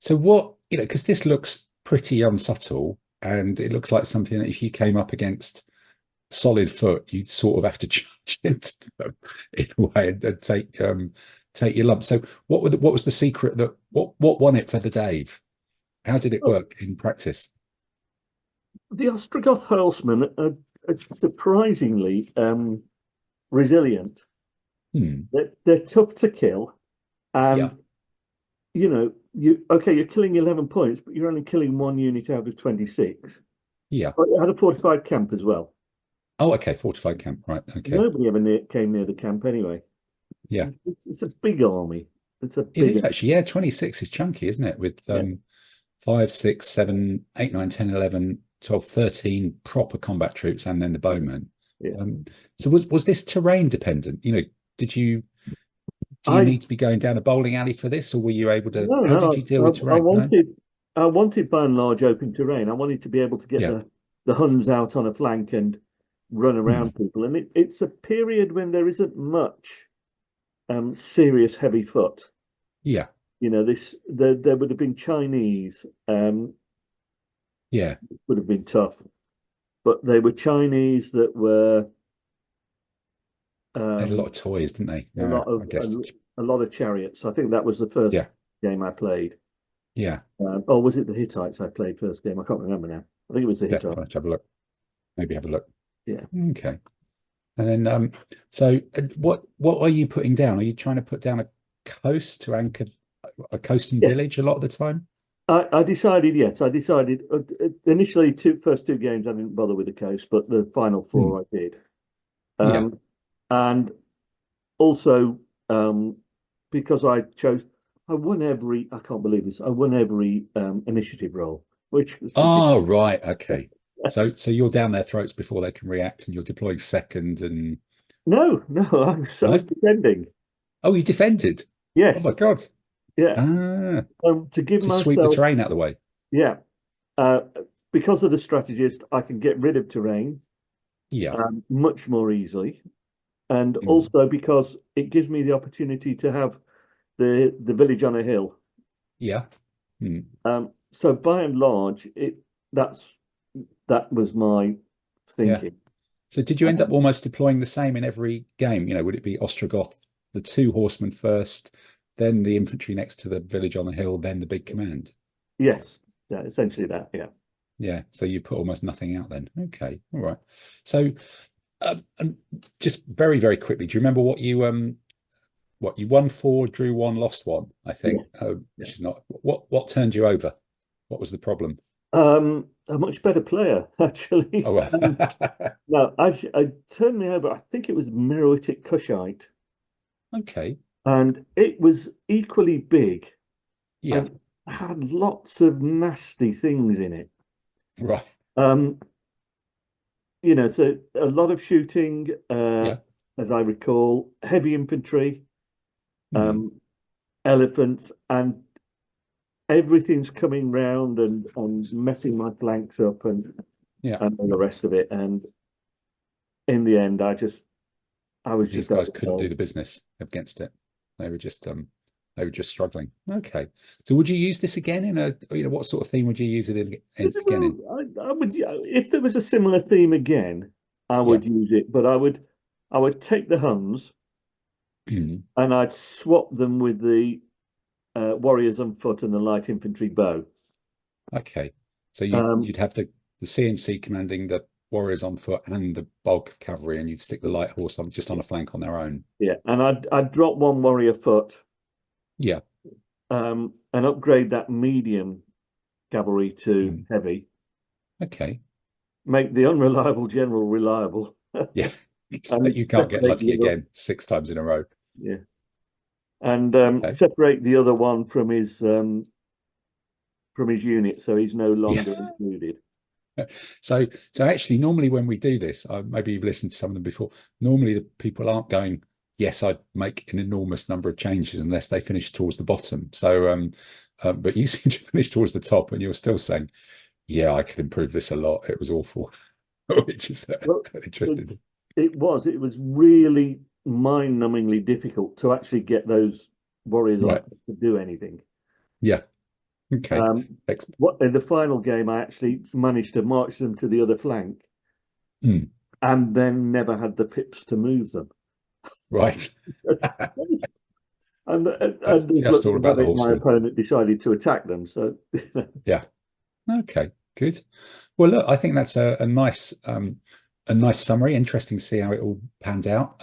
So what, because this looks pretty unsubtle, and it looks like something that if you came up against solid foot, you'd sort of have to charge into them in a way and take your lump. So what was the secret that what won it for the Dave? How did it work in practice? The Ostrogoth horsemen are surprisingly resilient. They're tough to kill, and you're killing 11 points, but you're only killing 1 unit out of 26. But it had a fortified camp as well. Oh, okay, fortified camp, right? Okay. Nobody ever came near the camp anyway. Yeah, it's a big army. It is actually. Yeah, 26 is chunky, isn't it? With 5, 6, 7, 8, 9, 10, 11, 12, 13 proper combat troops and then the bowmen. Yeah. So was this terrain dependent? You know, do you need to be going down a bowling alley for this, or were you able to? No, how did you deal with terrain? I wanted by and large open terrain. I wanted to be able to get the Huns out on a flank and run around people. And it's a period when there isn't much serious heavy foot. Yeah. You know, there would have been Chinese. Yeah. Would have been tough. But they were Chinese that were they had a lot of toys, didn't they? A lot of chariots. I think that was the first game I played. Yeah. Or was it the Hittites I played first game? I can't remember now. I think it was the Hittites. Let's have a look. Maybe have a look. Yeah. Okay. And then, so what are you putting down? Are you trying to put down a coast to anchor a coasting village a lot of the time? I decided, yes. I decided initially first two games I didn't bother with the coast, but the final four I did. And also because I won every, I can't believe this, I won every initiative roll, which was ridiculous. Right, okay. So you're down their throats before they can react, and you're deploying second and no, I was defending. Oh, you defended? Yes. Oh my God. Yeah. To sweep the terrain out of the way. Yeah. Because of the strategist, I can get rid of terrain much more easily. And also because it gives me the opportunity to have the village on a hill. Yeah. So by and large, that was my thinking. Yeah. So did you end up almost deploying the same in every game? You know, would it be Ostrogoth, the 2 horsemen first, then the infantry next to the village on the hill, then the big command? Yes. Yeah, essentially that, yeah. Yeah. So you put almost nothing out then. Okay. All right. So and just very, very quickly, do you remember what you won 4, drew 1, lost 1, I think, which is not what turned you over? What was the problem? A much better player, actually. Oh, well. No, I turned me over. I think it was Mithraditic Kushite. Okay. And it was equally big. Yeah. And had lots of nasty things in it. Right. You know, so a lot of shooting, as I recall, heavy infantry, elephants, and everything's coming round and messing my flanks up and the rest of it. And in the end, these guys couldn't do the business against it. They were just struggling. Okay. So would you use this again in what sort of theme would you use it in again? I would, if there was a similar theme again, I would use it, but I would take the Huns and I'd swap them with the warriors on foot and the light infantry bow. Okay. So you'd have the CNC commanding the warriors on foot and the bulk of cavalry, and you'd stick the light horse just on a flank on their own. Yeah, and I'd drop 1 warrior foot. Yeah. And upgrade that medium cavalry to heavy. Okay. Make the unreliable general reliable. Yeah. So you can't get lucky again 6 times in a row. Yeah. And separate the other one from his unit, so he's no longer included. So actually, normally when we do this, maybe you've listened to some of them before. Normally, the people aren't going, "Yes, I'd make an enormous number of changes," unless they finish towards the bottom. So, but you seem to finish towards the top, and you're still saying, "Yeah, I could improve this a lot. It was awful," which is interesting. It was really mind-numbingly difficult to actually get those warriors to do anything. Yeah. Okay. In the final game, I actually managed to march them to the other flank, and then never had the pips to move them. Right. and just all about the horsemen. My opponent decided to attack them. So yeah. Okay. Good. Well, look, I think that's a nice summary. Interesting to see how it all panned out.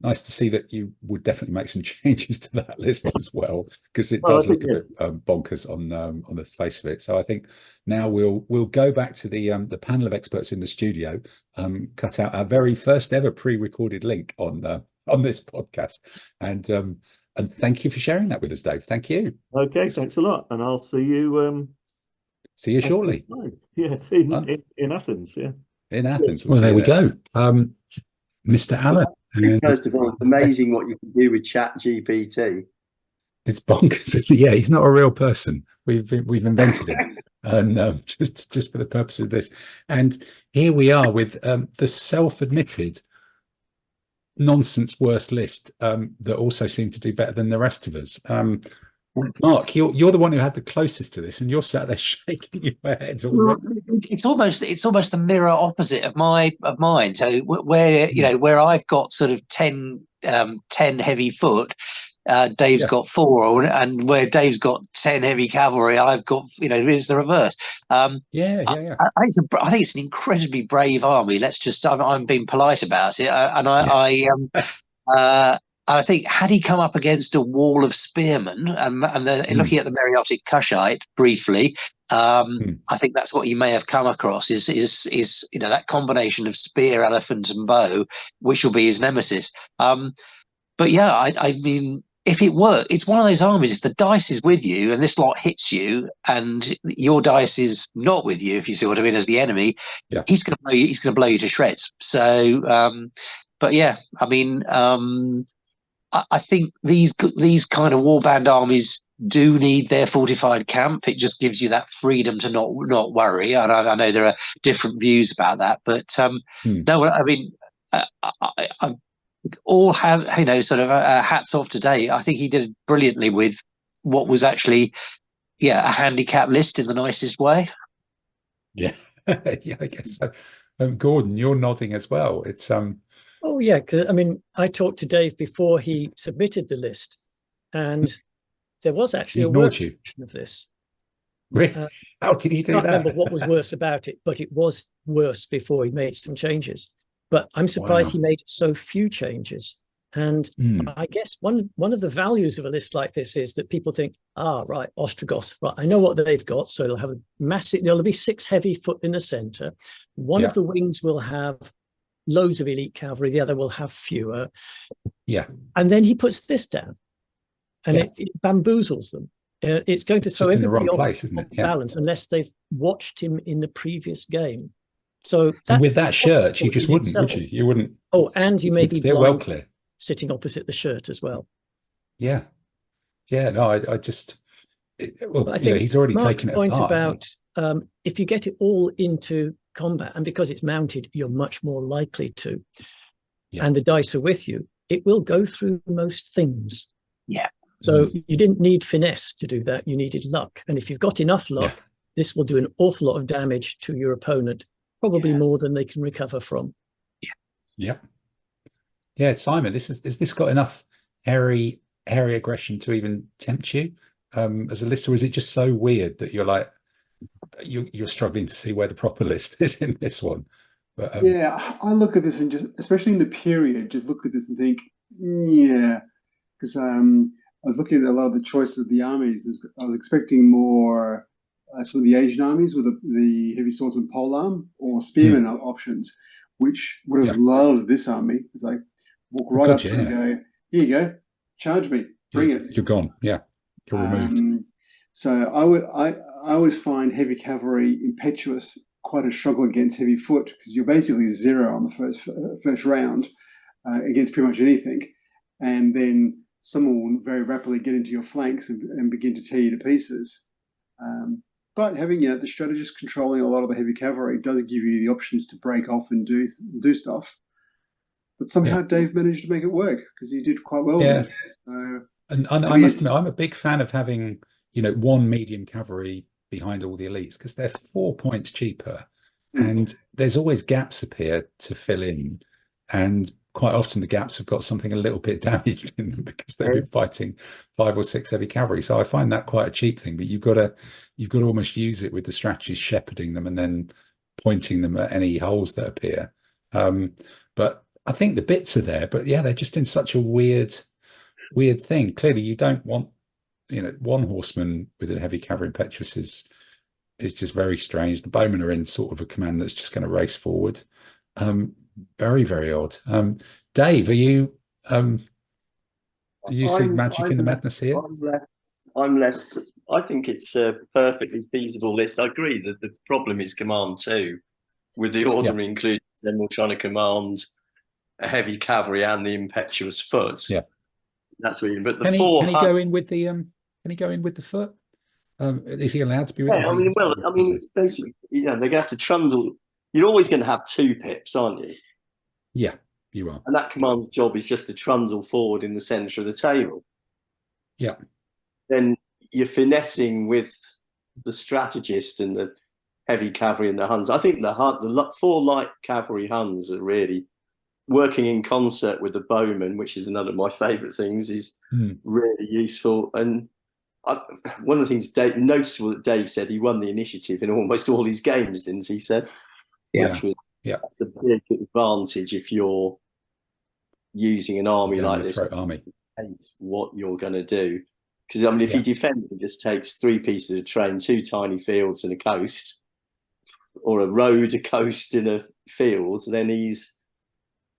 Nice to see that you would definitely make some changes to that list as well, because it does look a bit bonkers on the face of it. So I think now we'll go back to the panel of experts in the studio, cut out our very first ever pre-recorded link on this podcast, and thank you for sharing that with us, Dave. Thank you. Okay, thanks a lot, and I'll see you See you shortly. Yeah, it's in Athens. Yeah, in Athens. Well, there we go. Mr. Allen. First of all, it's amazing what you can do with Chat GPT. It's bonkers. Yeah, he's not a real person. We've invented him, and just for the purpose of this. And here we are with the self-admitted nonsense worst list that also seem to do better than the rest of us. Mark, you're the one who had the closest to this, and you're sat there shaking your head already. It's almost the mirror opposite of mine. So where I've got sort of 10 heavy foot, Dave's got 4, and where Dave's got 10 heavy cavalry, I've got it's the reverse. I think it's an incredibly brave army. I'm being polite about it, I think had he come up against a wall of spearmen and looking at the Meriotic Cushite briefly, I think that's what he may have come across is that combination of spear, elephant, and bow, which will be his nemesis. But yeah, I mean, if it works, it's one of those armies. If the dice is with you and this lot hits you, and your dice is not with you, if you see what I mean, as the enemy, he's going to blow you to shreds. So, but yeah, I mean. I think these kind of warband armies do need their fortified camp. It just gives you that freedom to not worry. And I know there are different views about that, but no, I mean, I all have sort of hats off today. I think he did brilliantly with what was actually a handicap list in the nicest way. Yeah, yeah, I guess so. Gordon, you're nodding as well. It's Oh yeah, because I mean, I talked to Dave before he submitted the list, and there was actually a worse version of this. Really? How did he do that? I can't remember what was worse about it, but it was worse before he made some changes. But I'm surprised he made so few changes. And I guess one of the values of a list like this is that people think, right, Ostrogoths, right, I know what they've got. So they'll have there'll be 6 heavy foot in the center. One of the wings will have loads of elite cavalry, the other will have fewer. Yeah. And then he puts this down, and it bamboozles them. It's going to throw everybody off balance unless they've watched him in the previous game. So with that shirt, you just wouldn't, would you? You wouldn't. Oh, and you may be blind, well clear, sitting opposite the shirt as well. Yeah. Yeah. No, I just. I think he's already taken it apart. About if you get it all into combat, and because it's mounted, you're much more likely to, and the dice are with you, it will go through most things. Yeah. So you didn't need finesse to do that. You needed luck. And if you've got enough luck, this will do an awful lot of damage to your opponent, probably more than they can recover from. Yeah, Simon, has this got enough hairy aggression to even tempt you as a list, or is it just so weird that you're like, you're struggling to see where the proper list is in this one? But, I look at this and just, especially in the period, just look at this and think, because I was looking at a lot of the choices of the armies. I was expecting more some of the Asian armies with the heavy swordsman polearm or spearman options, which would have loved this army. It's like walk right up to and go, here you go, charge me, bring it. You're gone. Yeah, you're removed. So I always find heavy cavalry impetuous quite a struggle against heavy foot, because you're basically 0 on the first round against pretty much anything, and then someone will very rapidly get into your flanks and begin to tear you to pieces. But having the strategist controlling a lot of the heavy cavalry does give you the options to break off and do stuff. But somehow Dave managed to make it work, because he did quite well. Yeah. And I must admit, I'm a big fan of having one medium cavalry behind all the elites, because they're 4 points cheaper, and there's always gaps appear to fill in, and quite often the gaps have got something a little bit damaged in them because they've been fighting 5 or 6 heavy cavalry. So I find that quite a cheap thing, but you've got to almost use it with the strategies shepherding them and then pointing them at any holes that appear. But I think the bits are there, but they're just in such a weird thing. Clearly you don't want one horseman with a heavy cavalry impetuous is just very strange. The bowmen are in sort of a command that's just going to race forward. Very, very odd. Dave, are you do you see magic in the madness here? I'm less. I think it's a perfectly feasible list. I agree that the problem is command 2, with the order included. Then we're trying to command a heavy cavalry and the impetuous foot. Yeah, that's what. But the can four. Can he go in with the Can he go in with the foot? Is he allowed to be with? Yeah, I mean, it's basically, they're going to have to trundle. You're always going to have 2 pips, aren't you? Yeah, you are. And that command's job is just to trundle forward in the centre of the table. Yeah. Then you're finessing with the strategist and the heavy cavalry and the Huns. I think the 4 light cavalry Huns are really working in concert with the bowmen, which is another of my favourite things, is really useful. And one of the things noticeable that Dave said, he won the initiative in almost all his games, didn't he? Said, that's a big advantage if you're using an army like this. Army. What you're going to do, because I mean, if he defends, it just takes 3 pieces of terrain, 2 tiny fields and a coast, or a road, a coast, and a field. Then he's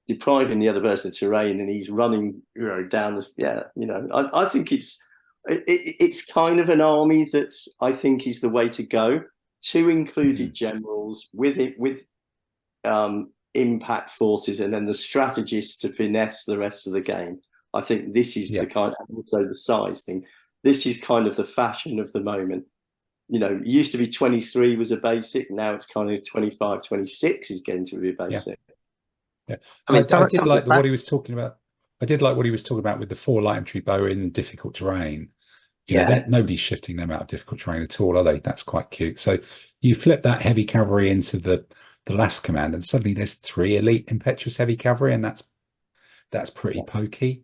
depriving the other person of terrain, and he's running, down the. I think it's kind of an army that I think is the way to go. 2 included generals with impact forces, and then the strategists to finesse the rest of the game. I think this is the kind of, also the size thing. This is kind of the fashion of the moment. It used to be 23 was a basic. Now it's kind of 25, 26 is getting to be a basic. Yeah. I did like what he was talking about. I did like what he was talking about with the 4 light infantry bow in difficult terrain. Nobody's shifting them out of difficult terrain at all, are they? That's quite cute. So you flip that heavy cavalry into the last command, and suddenly there's 3 elite impetuous heavy cavalry, and that's pretty pokey.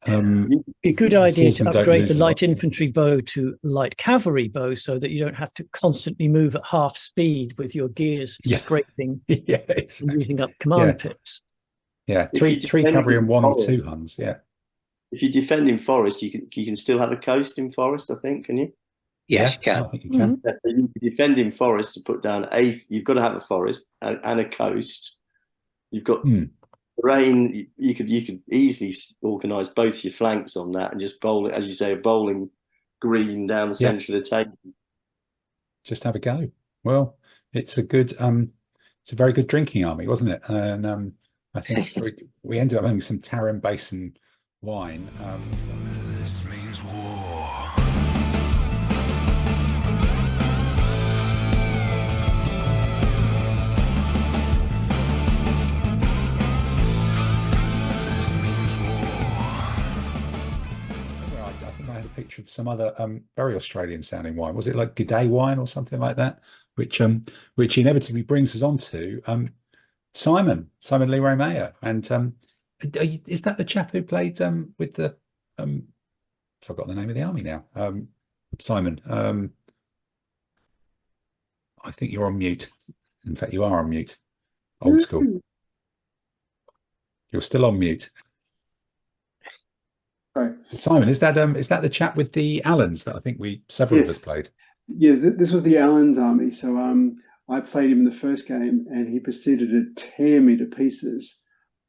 A good idea to upgrade the light infantry bow to light cavalry bow, so that you don't have to constantly move at half speed with your gears scraping and using up command pips. Yeah, 3 cavalry and 1 or 2 Huns. Yeah. If you defend in forest, you can still have a coast in forest, I think, can you? Yes, you can. I think you can. So you can defend in forest to put down you've got to have a forest and a coast. You've got terrain. You could easily organise both your flanks on that and just bowl it, as you say, a bowling green down the centre of the table. Just have a go. Well, it's a very good drinking army, wasn't it? And I think we ended up having some Tarim Basin wine. This means war. I had a picture of some other very Australian sounding wine. Was it like G'day wine or something like that? Which inevitably brings us on to Simon Leroy Mayer. And is that the chap who played with the forgot the name of the army now? Simon, I think you're on mute. In fact, you are on mute. Old school. You're still on mute. Right. Simon, is that the chap with the Allens that I think several of us played? Yeah, this was the Allens army. So I played him in the first game, and he proceeded to tear me to pieces.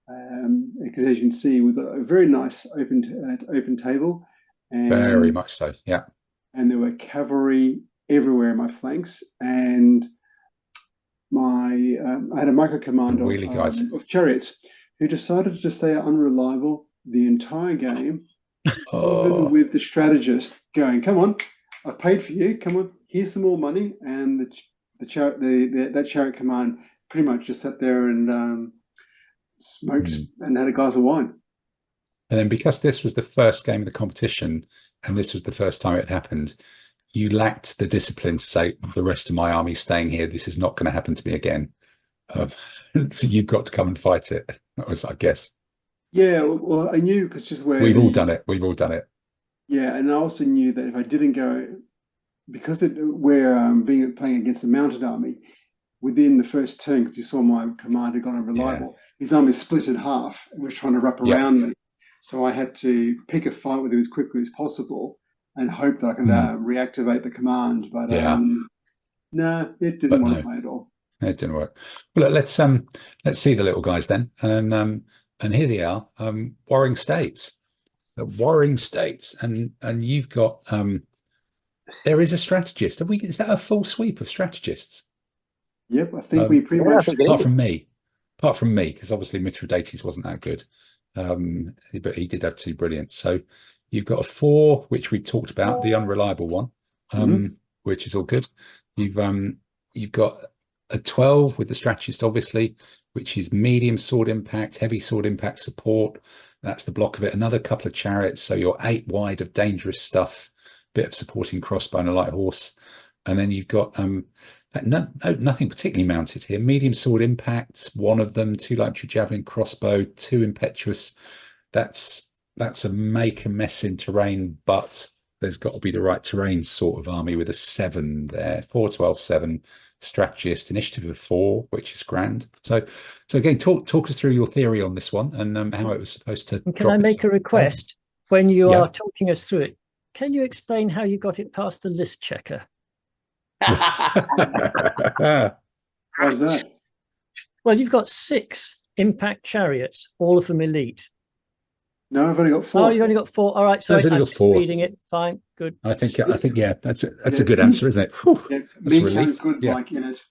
Because as you can see, we've got a very nice open table, and very much so. Yeah. And there were cavalry everywhere in my flanks, and I had a micro command of chariots who decided to stay unreliable the entire game. Even with the strategist going, come on, I've paid for you, come on, here's some more money, and that chariot command pretty much just sat there and smoked and had a glass of wine. And then because this was the first game of the competition and this was the first time it happened, you lacked the discipline to say, the rest of my army's staying here, this is not going to happen to me again. So you've got to come and fight it. That was, I guess. Yeah, well, I knew, because just where we've all done it. Yeah, and I also knew that if I didn't go, because we're playing against the mounted army, within the first turn, because you saw my commander got unreliable, his army split in half and was trying to wrap around me. So I had to pick a fight with him as quickly as possible and hope that I can reactivate the command. But no, it didn't want to play at all. It didn't work. Well, let's see the little guys then, and here they are, warring states, and you've got There is a strategist. Is that a full sweep of strategists? Yep, I think we pretty much. Apart from me, because obviously Mithraditic wasn't that good, but he did have 2 brilliant. So you've got a 4, which we talked about, the unreliable one, which is all good. You've got a 12 with the strategist, obviously, which is medium sword impact, heavy sword impact support. That's the block of it. Another couple of chariots, so you're 8 wide of dangerous stuff, bit of supporting crossbow and a light horse. And then you've got nothing particularly mounted here. Medium sword impact, 1 of them, 2 light javelin crossbow, 2 impetuous. That's a make a mess in terrain, but there's got to be the right terrain sort of army with a 7 there. 4, 12, 7 strategist, initiative of 4, which is grand. So again, talk us through your theory on this one and how it was supposed to. Can I make a request when you are talking us through it? Can you explain how you got it past the list checker? How's that? Well, you've got 6 impact chariots, all of them elite. No, I've only got 4. Oh, you've only got 4. All right, so I'm just reading it. Fine, good. I think yeah, that's a good answer, isn't it? Whew, me count good like in it.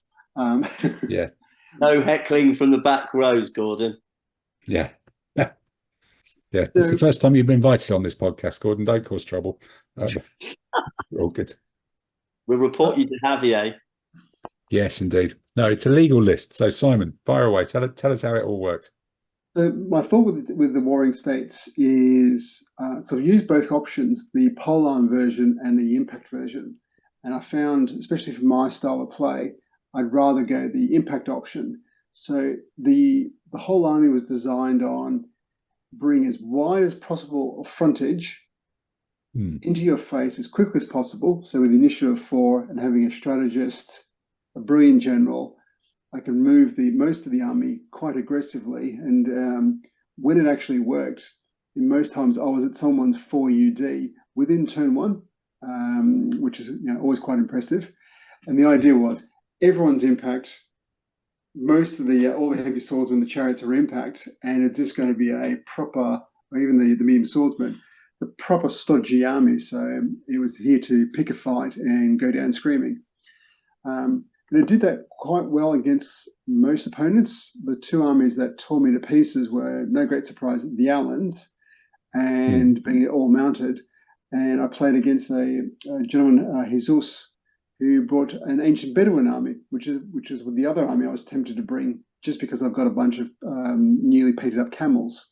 Yeah. No heckling from the back rows, Gordon. Yeah. Yeah, it's the first time you've been invited on this podcast, Gordon. Don't cause trouble. We're all good. We'll report you to Javier. Yes, indeed. No, it's a legal list. So, Simon, fire away. Tell us how it all works. My thought with the Warring States is so I've used both options, the polearm version and the impact version. And I found, especially for my style of play, I'd rather go the impact option. So the whole army was designed on bring as wide as possible of frontage into your face as quickly as possible. So with the initiative of 4 and having a strategist, a brilliant general, I can move most of the army quite aggressively. And when it actually worked, in most times I was at someone's 4 UD within turn 1, which is always quite impressive. And the idea was everyone's impact, most of all the heavy swordsmen, the chariots are impact, and it's just going to be a proper, or even the medium swordsmen, the proper stodgy army. So it was here to pick a fight and go down screaming. And it did that quite well against most opponents. The 2 armies that tore me to pieces were, no great surprise, the Allans, and being all mounted. And I played against a gentleman, Jesus, who brought an ancient Bedouin army, which is with the other army I was tempted to bring, just because I've got a bunch of newly painted up camels.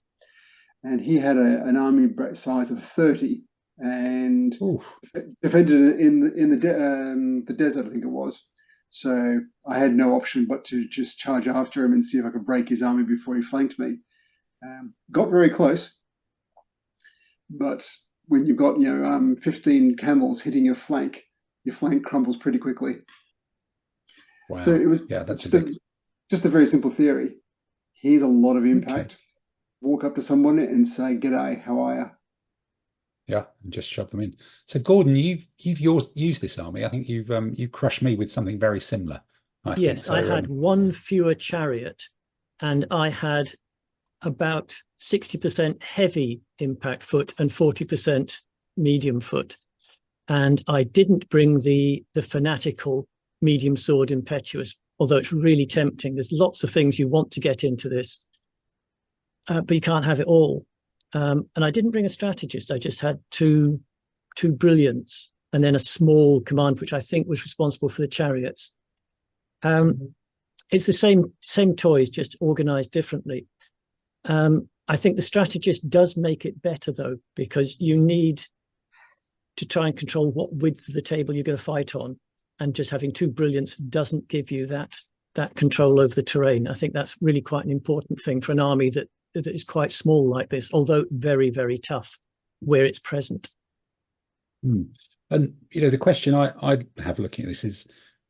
And he had an army size of 30 and defended in the desert, I think it was. So I had no option but to just charge after him and see if I could break his army before he flanked me. Got very close, but when you've got 15 camels hitting your flank crumbles pretty quickly. Wow. So it was just a very simple theory. Here's a lot of impact. Okay. Walk up to someone and say, "G'day, how are you?" Yeah, and just shove them in. So, Gordon, you've used this army. I think you've crushed me with something very similar. Yes, I had 1 fewer chariot, and I had about 60% heavy impact foot and 40% medium foot. And I didn't bring the fanatical medium sword impetuous, although it's really tempting. There's lots of things you want to get into this, but you can't have it all. And I didn't bring a strategist. I just had two brilliants and then a small command, which I think was responsible for the chariots. It's the same toys, just organized differently. I think the strategist does make it better, though, because you need to try and control what width of the table you're going to fight on. And just having 2 brilliants doesn't give you that control over the terrain. I think that's really quite an important thing for an army that is quite small like this, although very, very tough where it's present. And, the question I have looking at this is,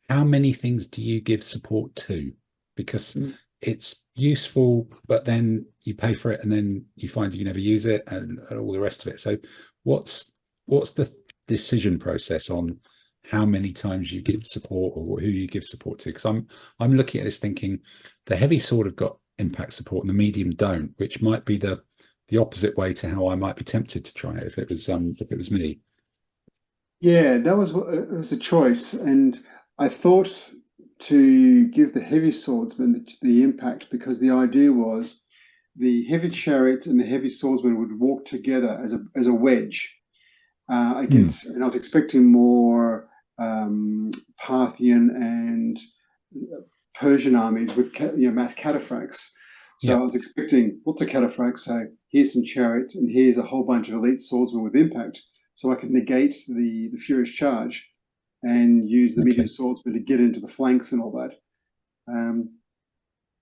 how many things do you give support to? Because it's useful, but then you pay for it and then you find you never use it and all the rest of it. So what's the decision process on how many times you give support or who you give support to? Because I'm looking at this thinking the heavy sword have got impact support and the medium don't, which might be the opposite way to how I might be tempted to try it if it was me. Yeah, that was it was a choice, and I thought to give the heavy swordsman the impact because the idea was the heavy chariot and the heavy swordsman would walk together as a wedge against, and I was expecting more Parthian and Persian armies with mass cataphracts. So I was expecting lots of cataphracts. So here's some chariots, and here's a whole bunch of elite swordsmen with impact, so I could negate the furious charge and use the medium swordsman to get into the flanks and all that.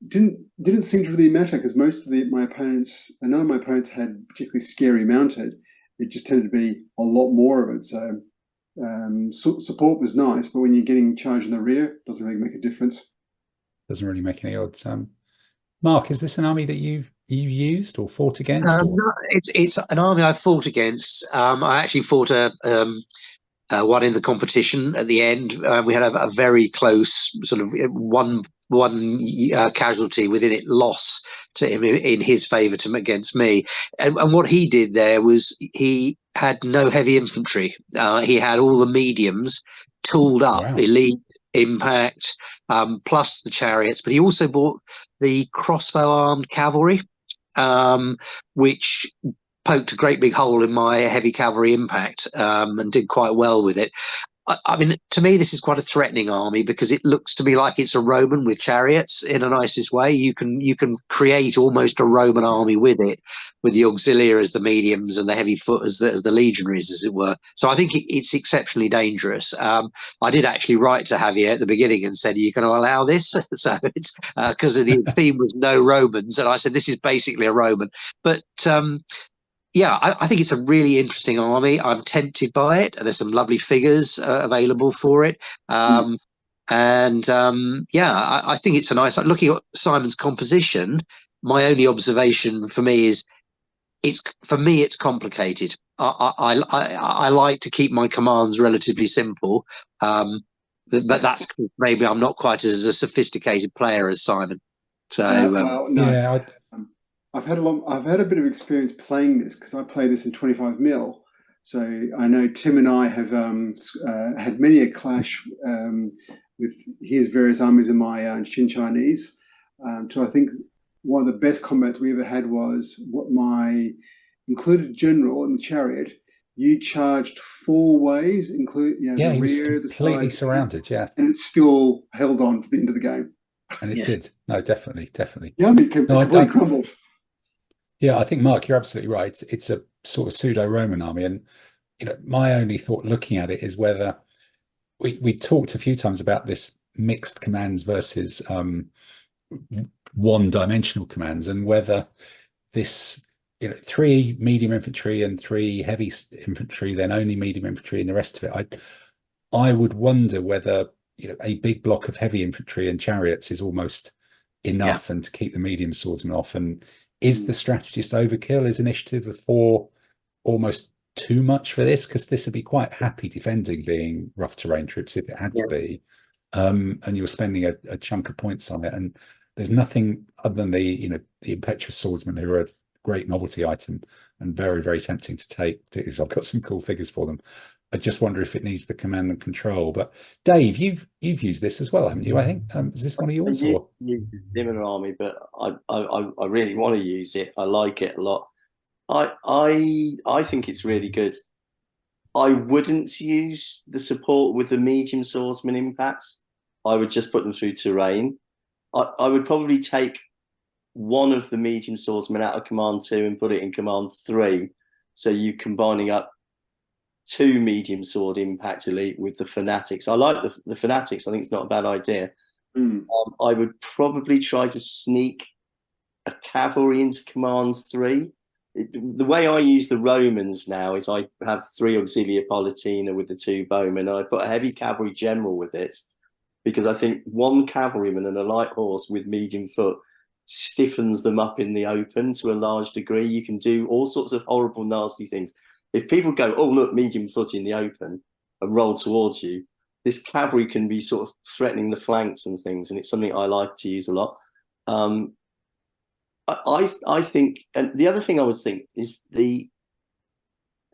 Didn't seem to really matter because most of my opponents, none of my opponents had particularly scary mounted. It just tended to be a lot more of it. So support was nice, but when you're getting charged in the rear, it doesn't really make a difference. Doesn't really make any odds. Mark, is this an army that you used or fought against? No, it's an army I fought against. I actually fought one in the competition at the end. We had a very close sort of one casualty within it, loss to him in his favour against me. And what he did there was he had no heavy infantry. He had all the mediums tooled up, elite, impact, plus the chariots. But he also bought the crossbow armed cavalry, which poked a great big hole in my heavy cavalry impact, and did quite well with it. I mean, to me, this is quite a threatening army because it looks to me like it's a Roman with chariots in a nicest way. You can create almost a Roman army with it, with the auxiliary as the mediums and the heavy foot as the legionaries, as it were. So I think it's exceptionally dangerous. I did actually write to Javier at the beginning and said, "Are you going to allow this?" So it's because the theme was no Romans, and I said this is basically a Roman, but. Yeah, I think it's a really interesting army. I'm tempted by it. There's some lovely figures available for it. Yeah, I think it's a nice. Looking at Simon's composition, my only observation for me is it's complicated. I like to keep my commands relatively simple, but that's maybe I'm not quite as a sophisticated player as Simon. So well, no. Yeah. I've had a bit of experience playing this because I play this in 25 mil. So I know Tim and I have had many a clash with his various armies in my Shin Chinese. So I think one of the best combats we ever had was what my included general in the chariot. You charged 4 ways, including the rear, the completely side, surrounded, and it still held on to the end of the game. And it did. No, definitely. Yeah, I mean, it completely crumbled. Yeah, I think, Mark, you're absolutely right. It's a sort of pseudo-Roman army. And, my only thought looking at it is whether we talked a few times about this mixed commands versus one-dimensional commands, and whether this, 3 medium infantry and 3 heavy infantry, then only medium infantry and the rest of it. I would wonder whether, a big block of heavy infantry and chariots is almost enough and to keep the medium swordsmen off. And is the strategist overkill? Is initiative of 4 almost too much for this? Because this would be quite happy defending being rough terrain troops if it had to be. And you were spending a chunk of points on it. And there's nothing other than the impetuous swordsmen, who are a great novelty item and very, very tempting to take, because I've got some cool figures for them. I just wonder if it needs the command and control. But Dave, you've used this as well, haven't you? I think is this one of yours? Or use the Zimmer army, but I really want to use it. I like it a lot. I think it's really good. I wouldn't use the support with the medium swordsman impacts. I would just put them through terrain. I would probably take one of the medium swordsmen out of command 2 and put it in command 3. So you're combining up 2 medium sword impact elite with the fanatics. I like the fanatics. I think it's not a bad idea. I would probably try to sneak a cavalry into command 3. The way I use the Romans now is I have 3 auxilia politina with the 2 bowmen, and I put a heavy cavalry general with it, because I think 1 cavalryman and a light horse with medium foot stiffens them up in the open to a large degree. You can do all sorts of horrible, nasty things. If people go, "Oh, look, medium foot in the open," and roll towards you, this cavalry can be sort of threatening the flanks and things, and it's something I like to use a lot. I think, and the other thing I would think is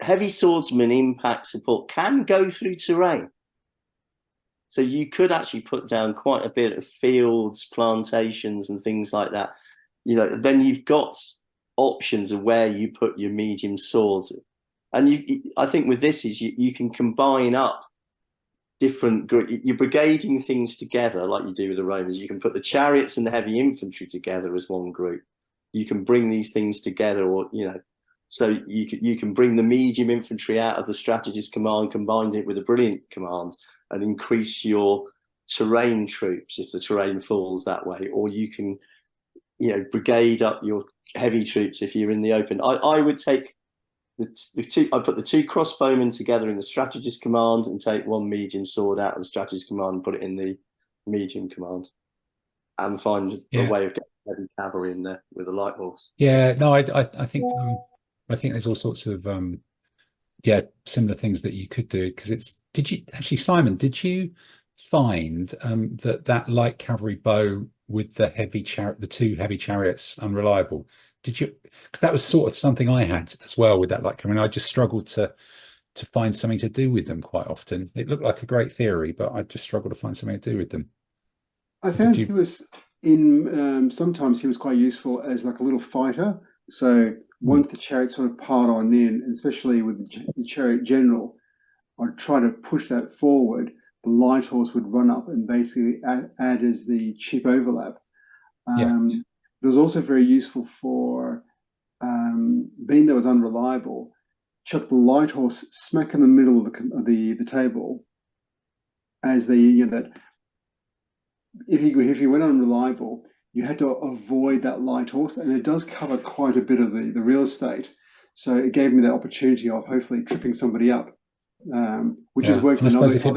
heavy swordsman impact support can go through terrain. So you could actually put down quite a bit of fields, plantations, and things like that. Then you've got options of where you put your medium swords. And I think with this is you can combine up different you're brigading things together like you do with the Romans. You can put the chariots and the heavy infantry together as one group. You can bring these things together, or so you can bring the medium infantry out of the strategist command, combine it with a brilliant command, and increase your terrain troops if the terrain falls that way. Or you can brigade up your heavy troops if you're in the open. I would take the two. I put the two crossbowmen together in the strategist command and take one medium sword out of the strategist command and put it in the medium command, and find a way of getting heavy cavalry in there with a light horse. Yeah, no, I think there's all sorts of similar things that you could do, because did you actually, Simon, did you find that light cavalry bow with the two heavy chariots unreliable? Did you? Because that was sort of something I had as well with that light cavalry. I just struggled to find something to do with them quite often. It looked like a great theory, but I just struggled to find something to do with them. I found he was sometimes he was quite useful as like a little fighter. So once the chariot sort of piled on in, and especially with the chariot general, I'd try to push that forward. The light horse would run up and basically add as the cheap overlap. It was also very useful for being that was unreliable. Chuck the light horse smack in the middle of the table, as that. If you went unreliable, you had to avoid that light horse, and it does cover quite a bit of the real estate. So it gave me the opportunity of hopefully tripping somebody up, which has worked. And I suppose if it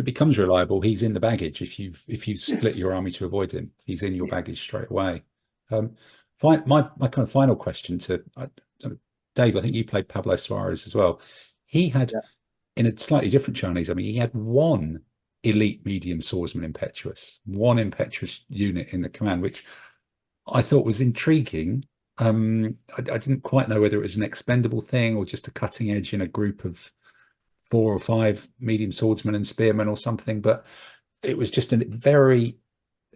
becomes reliable, he's in the baggage. If you split your army to avoid him, he's in your baggage straight away. My kind of final question to Dave, I think you played Pablo Suarez as well. He had, in a slightly different Chinese, he had one elite medium swordsman impetuous, one impetuous unit in the command, which I thought was intriguing. I didn't quite know whether it was an expendable thing or just a cutting edge in a group of 4 or 5 medium swordsmen and spearmen or something, but it was just a very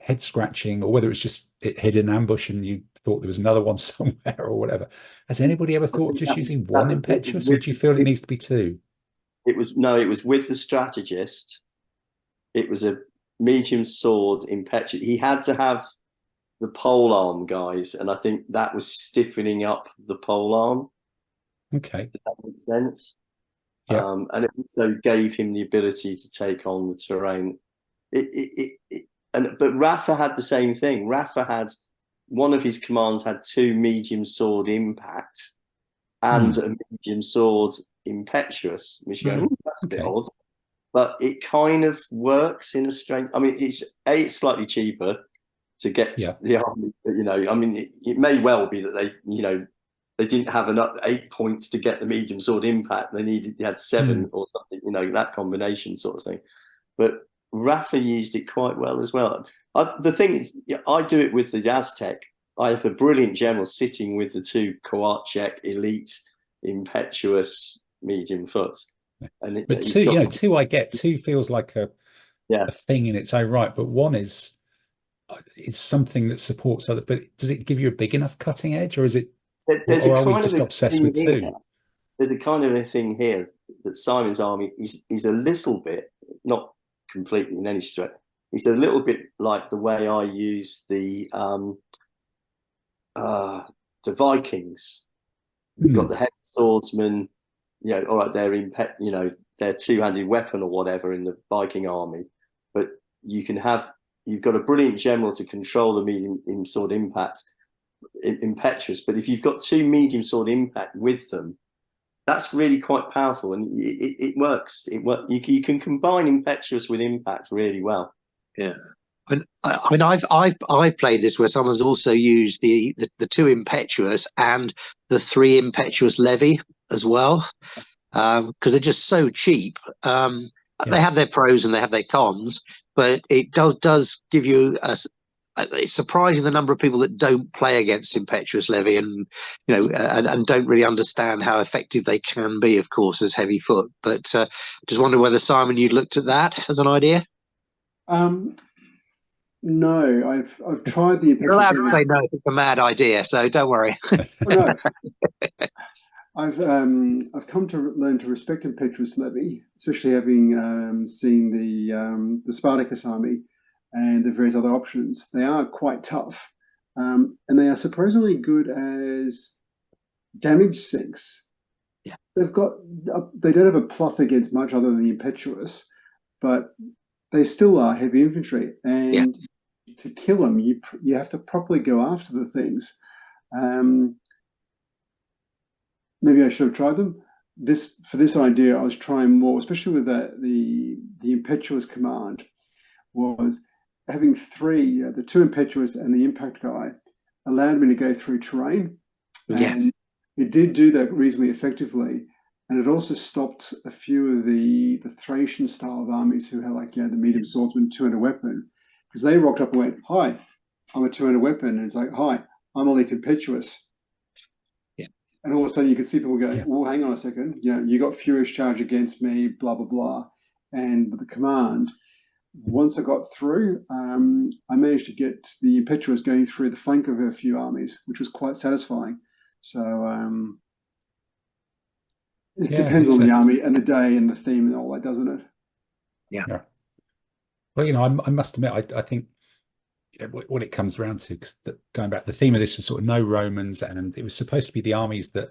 head scratching, or whether it's just it hid an ambush and you thought there was another one somewhere or whatever. Has anybody ever thought of just using one impetuous, or do you feel it needs to be 2? It was with the strategist. It was a medium sword impetuous. He had to have the pole arm, guys, and I think that was stiffening up the pole arm. Okay. Does that make sense? Yeah. And it also gave him the ability to take on the terrain. But Rafa had the same thing. Rafa had one of his commands had 2 medium sword impact and a medium sword impetuous, which that's a bit odd. But it kind of works in a strange. It's slightly cheaper to get the army. It may well be that they didn't have enough 8 points to get the medium sword impact. They had 7 or something. That combination sort of thing. But Rafa used it quite well as well. The thing is, I do it with the Aztec. I have a brilliant general sitting with the 2 Kowalczyk elite impetuous medium foot. But 2 I get. 2 feels like a thing in its own right, but 1 is something that supports other. But does it give you a big enough cutting edge, or is it? Or are we just obsessed with 2? There's a kind of a thing here that Simon's army is a little bit, not completely in any stretch. It's a little bit like the way I use the Vikings. We've got the heavy swordsman. All right, they're their 2-handed weapon or whatever in the Viking army, but you've got a brilliant general to control the medium sword impact, impetuous. But if you've got 2 medium sword impact with them, that's really quite powerful, and it works. You can combine impetuous with impact really well. Yeah. I've played this where someone's also used the 2 impetuous and the 3 impetuous levy as well, because they're just so cheap. They have their pros and they have their cons, but it does give you it's surprising the number of people that don't play against impetuous levy and and don't really understand how effective they can be, of course, as heavy foot. But just wonder whether, Simon, you'd looked at that as an idea. No, I've tried the You're allowed to impetuous say no if it's a mad idea, so don't worry. Oh, no. I've come to learn to respect impetuous levy, especially having seen the Spartacus army and the various other options. They are quite tough, and they are surprisingly good as damage sinks. Yeah, they don't have a plus against much other than the impetuous, but they still are heavy infantry, and to kill them, you have to properly go after the things. Maybe I should have tried them. For this idea, I was trying more, especially with the impetuous command, was having three, the two impetuous and the impact guy, allowed me to go through terrain, and it did do that reasonably effectively. And it also stopped a few of the Thracian style of armies who had the medium swordsman, two-handed weapon, because they rocked up and went, "Hi, I'm a two-handed weapon," and it's like, "Hi, I'm elite impetuous." And all of a sudden you can see people go, "Well, hang on a second, you got furious charge against me, blah, blah, blah." And the command, once I got through, I managed to get the impetuous going through the flank of a few armies, which was quite satisfying. So it depends on the army and the day and the theme and all that, doesn't it? Yeah. Well, I must admit, I think what it comes around to, because going back, the theme of this was sort of no Romans, and it was supposed to be the armies that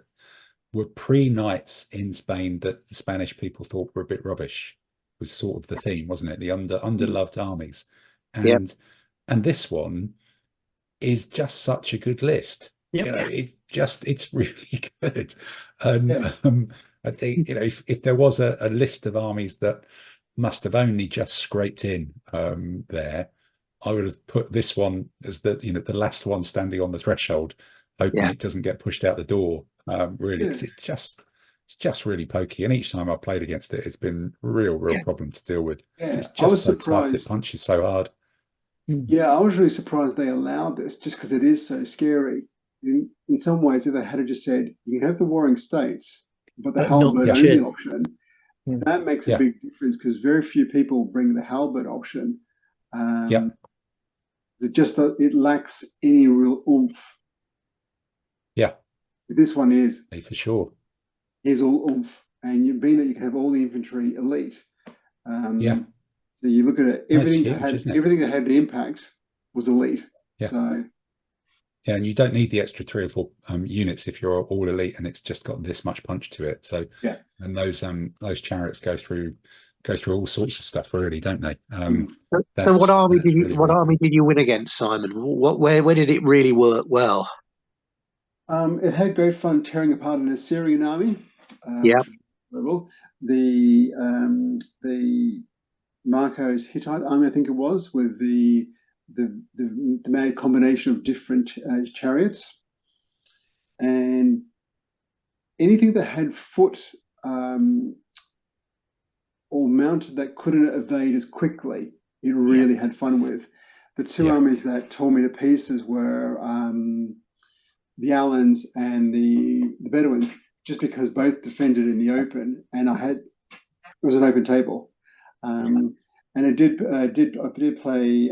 were pre-knights in Spain that the Spanish people thought were a bit rubbish, was sort of the theme, wasn't it? The underloved armies. And this one is just such a good list. It's really good. And I think if there was a list of armies that must have only just scraped in there, I would have put this one as the last one standing on the threshold, hoping it doesn't get pushed out the door. Really, because it's just really pokey, and each time I played against it, it's been real problem to deal with. It's just so tough. It punches so hard. Yeah, I was really surprised they allowed this, just because it is so scary. In some ways, if they had just said you can have the warring states, but the halberd only option, that makes a big difference, because very few people bring the halberd option. It lacks any real oomph. This one is for sure. Is all oomph, and being that you can have all the infantry elite. So you look at it, everything that had the impact was elite. And you don't need the extra 3 or 4 units if you're all elite, and it's just got this much punch to it. So and those chariots go through all sorts of stuff, really, don't they? So what army did you win against, Simon? Where did it really work well? It had great fun tearing apart an Assyrian army. The Marco's Hittite army, I think it was, with the mad combination of different chariots, and anything that had foot or mounted that couldn't evade as quickly, it really had fun with. The two armies that tore me to pieces were the Alans and the Bedouins, just because both defended in the open, and it was an open table. And I did play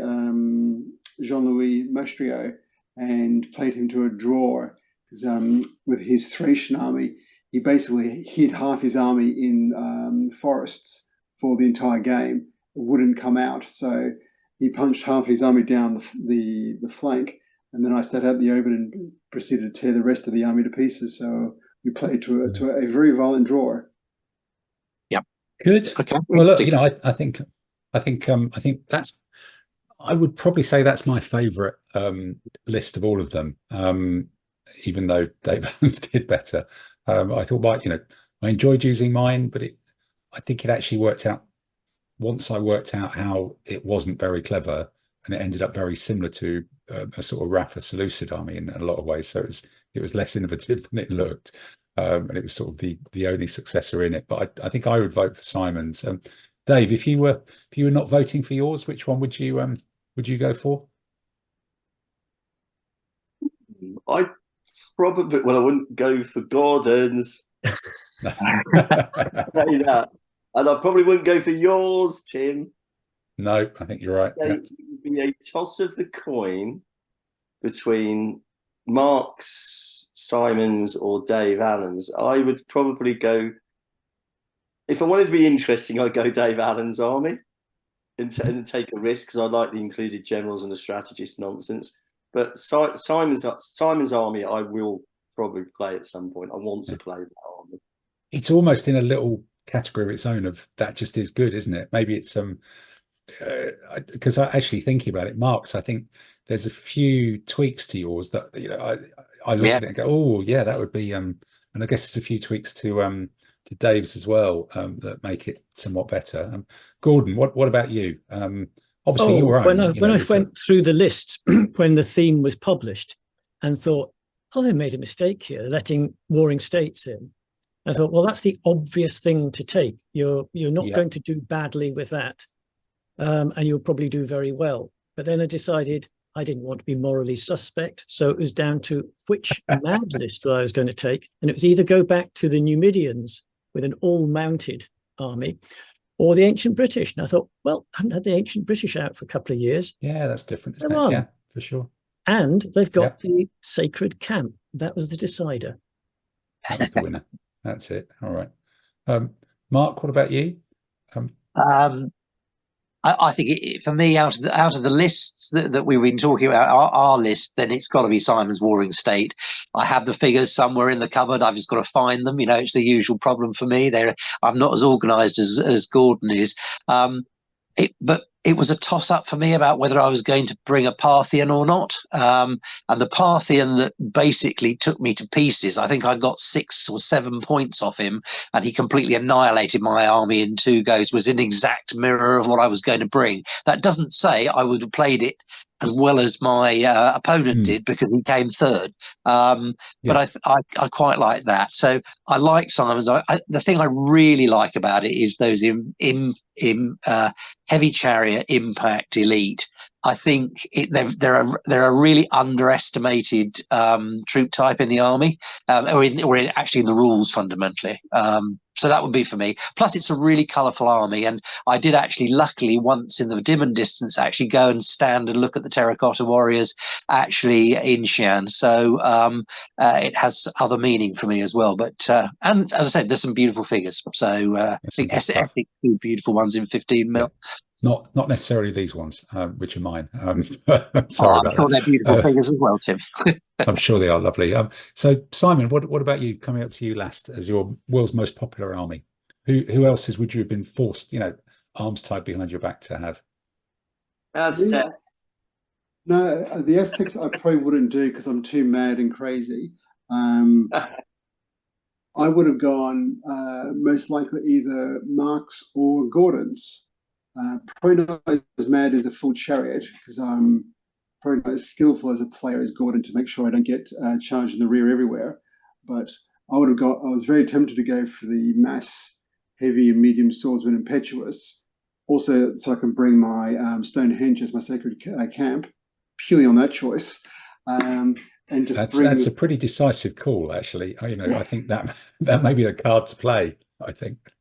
Jean-Louis Mastriot and played him to a draw, because with his Thracian army, he basically hid half his army in forests for the entire game. It wouldn't come out, so he punched half his army down the flank, and then I sat out the open and proceeded to tear the rest of the army to pieces. So we played to a very violent draw. Good. Okay. Well, look, I think that's. I would probably say that's my favourite list of all of them. Even though Dave Evans did better, I thought, I enjoyed using mine, but I think it actually worked out. Once I worked out how it wasn't very clever, and it ended up very similar to a sort of Rafa Seleucid army in a lot of ways. So it was less innovative than it looked. And it was sort of the only successor in it. But I think I would vote for Simon's. Dave, if you were not voting for yours, which one would you go for? I probably, well, I wouldn't go for Gordon's. That. And I probably wouldn't go for yours, Tim. No, I think you're right. So it would be a toss of the coin between Mark's, Simon's, or Dave Allen's. I would probably go, if I wanted to be interesting, I'd go Dave Allen's army and take a risk, because I like the included generals and the strategist nonsense. But Simon's army, I will probably play at some point. I want to play that army. It's almost in a little category of its own of that just is good, isn't it? Maybe it's because I actually thinking about it, Mark's, I think there's a few tweaks to yours that, you know, I look at it and go, oh yeah, that would be and I guess it's a few tweaks to Dave's as well that make it somewhat better. Gordon, what about you? Obviously your own. When I went through the lists when the theme was published and thought, oh, they made a mistake here, letting warring states in. I thought, well, that's the obvious thing to take. You're not going to do badly with that. And you'll probably do very well. But then I decided I didn't want to be morally suspect. So it was down to which mad list I was going to take. And it was either go back to the Numidians with an all-mounted army or the Ancient British. And I thought, well, I haven't had the Ancient British out for a couple of years. Yeah, that's different, isn't it? Yeah, for sure. And they've got the Sacred Camp. That was the decider. That's the winner. That's it. All right. Mark, what about you? I think for me, out of the lists that we've been talking about, our list, then it's got to be Simon's Warring State. I have the figures somewhere in the cupboard. I've just got to find them. You know, it's the usual problem for me. I'm not as organised as Gordon is. But it was a toss-up for me about whether I was going to bring a Parthian or not. And the Parthian that basically took me to pieces, I think I got 6 or 7 points off him, and he completely annihilated my army in 2 goes, was an exact mirror of what I was going to bring. That doesn't say I would have played it as well as my opponent did, because he came third. But I quite like that. So I like Simon's. The thing I really like about it is those heavy chariot impact elite. I think they're a really underestimated troop type in the army, or actually in the rules fundamentally. So that would be for me. Plus, it's a really colourful army, and I did actually, luckily, once in the dim and distance, actually go and stand and look at the terracotta warriors actually in Xi'an. So it has other meaning for me as well. But and as I said, there's some beautiful figures. So I think ethnic, 2 beautiful ones in 15 mil. Not necessarily these ones, which are mine. I'm sorry I'm sure they're beautiful figures as well, Tim. I'm sure they are lovely. So Simon, what about you? Coming up to you last as your world's most popular army. Who else would you have been forced, arms tied behind your back to have? Aztecs. No, the Aztecs I probably wouldn't do because I'm too mad and crazy. I would have gone most likely either Mark's or Gordon's. Probably not as mad as the full chariot, because I'm probably not as skillful as a player as Gordon to make sure I don't get charged in the rear everywhere. But I was very tempted to go for the mass heavy and medium swordsman impetuous, also so I can bring my Stonehenge as my sacred camp, purely on that choice. And just that's a pretty decisive call, actually. I think that may be the card to play. I think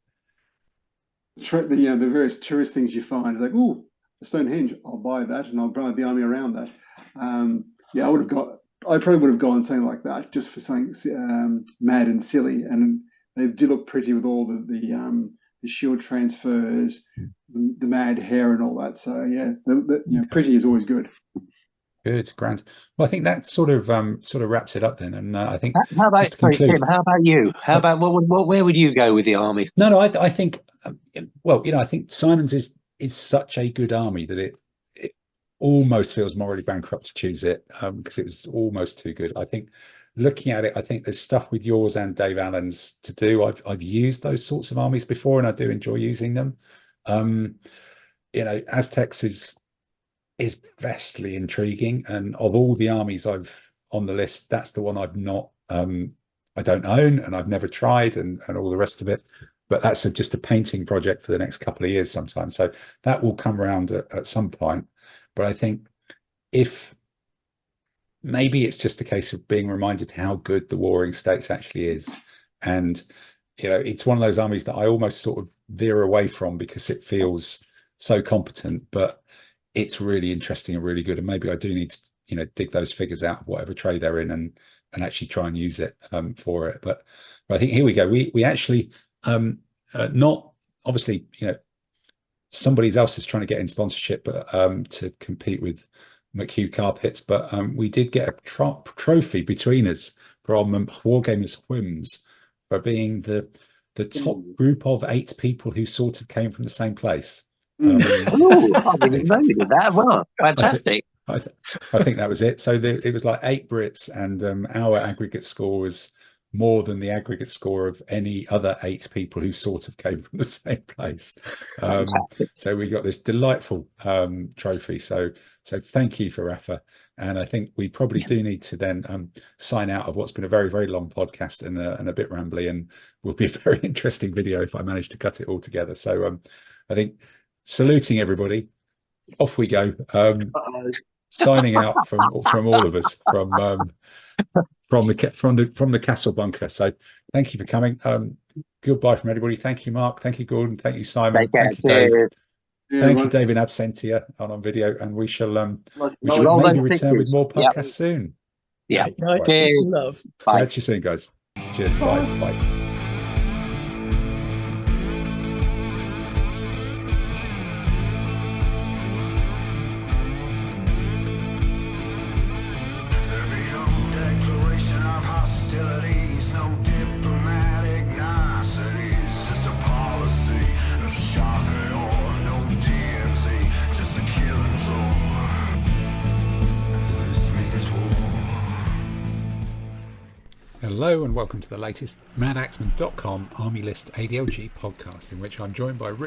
the various tourist things you find is like, oh, a Stonehenge, I'll buy that and I'll drive the army around that. I probably would have gone something like that just for something mad and silly, and they do look pretty with all the shield transfers, the mad hair and all that. So pretty is always good. Good, grand. Well, I think that sort of wraps it up then. And I think how about Tim? How about you? How about where would you go with the army? No, I think I think Simon's is such a good army that it almost feels morally bankrupt to choose it because it was almost too good. I think looking at it, I think there's stuff with yours and Dave Allen's to do. I've used those sorts of armies before, and I do enjoy using them. Aztecs is vastly intriguing, and of all the armies I've on the list, that's the one I've not I don't own, and I've never tried, and all the rest of it. But that's just a painting project for the next couple of years sometimes, so that will come around at some point. But I think if maybe it's just a case of being reminded how good the Warring States actually is. And, it's one of those armies that I almost sort of veer away from because it feels so competent, but it's really interesting and really good. And maybe I do need to, dig those figures out of whatever trade they're in and actually try and use it for it. But I think here we go. We actually, not obviously, somebody else is trying to get in sponsorship to compete with McHugh carpets, but we did get a trophy between us from Wargamers Whims for being the top group of 8 people who sort of came from the same place. I didn't know you did that. Well, fantastic. I think that was it. So it was like 8 Brits, and our aggregate score was more than the aggregate score of any other 8 people who sort of came from the same place. So we got this delightful trophy. So thank you for Rafa. And I think we probably do need to then sign out of what's been a very, very long podcast and a bit rambly, and will be a very interesting video if I manage to cut it all together. So I think saluting everybody, off we go. Signing out from all of us from the castle bunker. So thank you for coming. Goodbye from everybody. Thank you, Mark. Thank you, Gordon. Thank you, Simon. Thank you, Dave. Thank you, David Absentia on video, and we shall maybe return with more podcasts soon. Yeah. Right. Peace and love. Bye. Catch you soon, guys. Cheers. Bye. Bye. Hello and welcome to the latest Madaxeman.com Army List ADLG podcast, in which I'm joined by Rick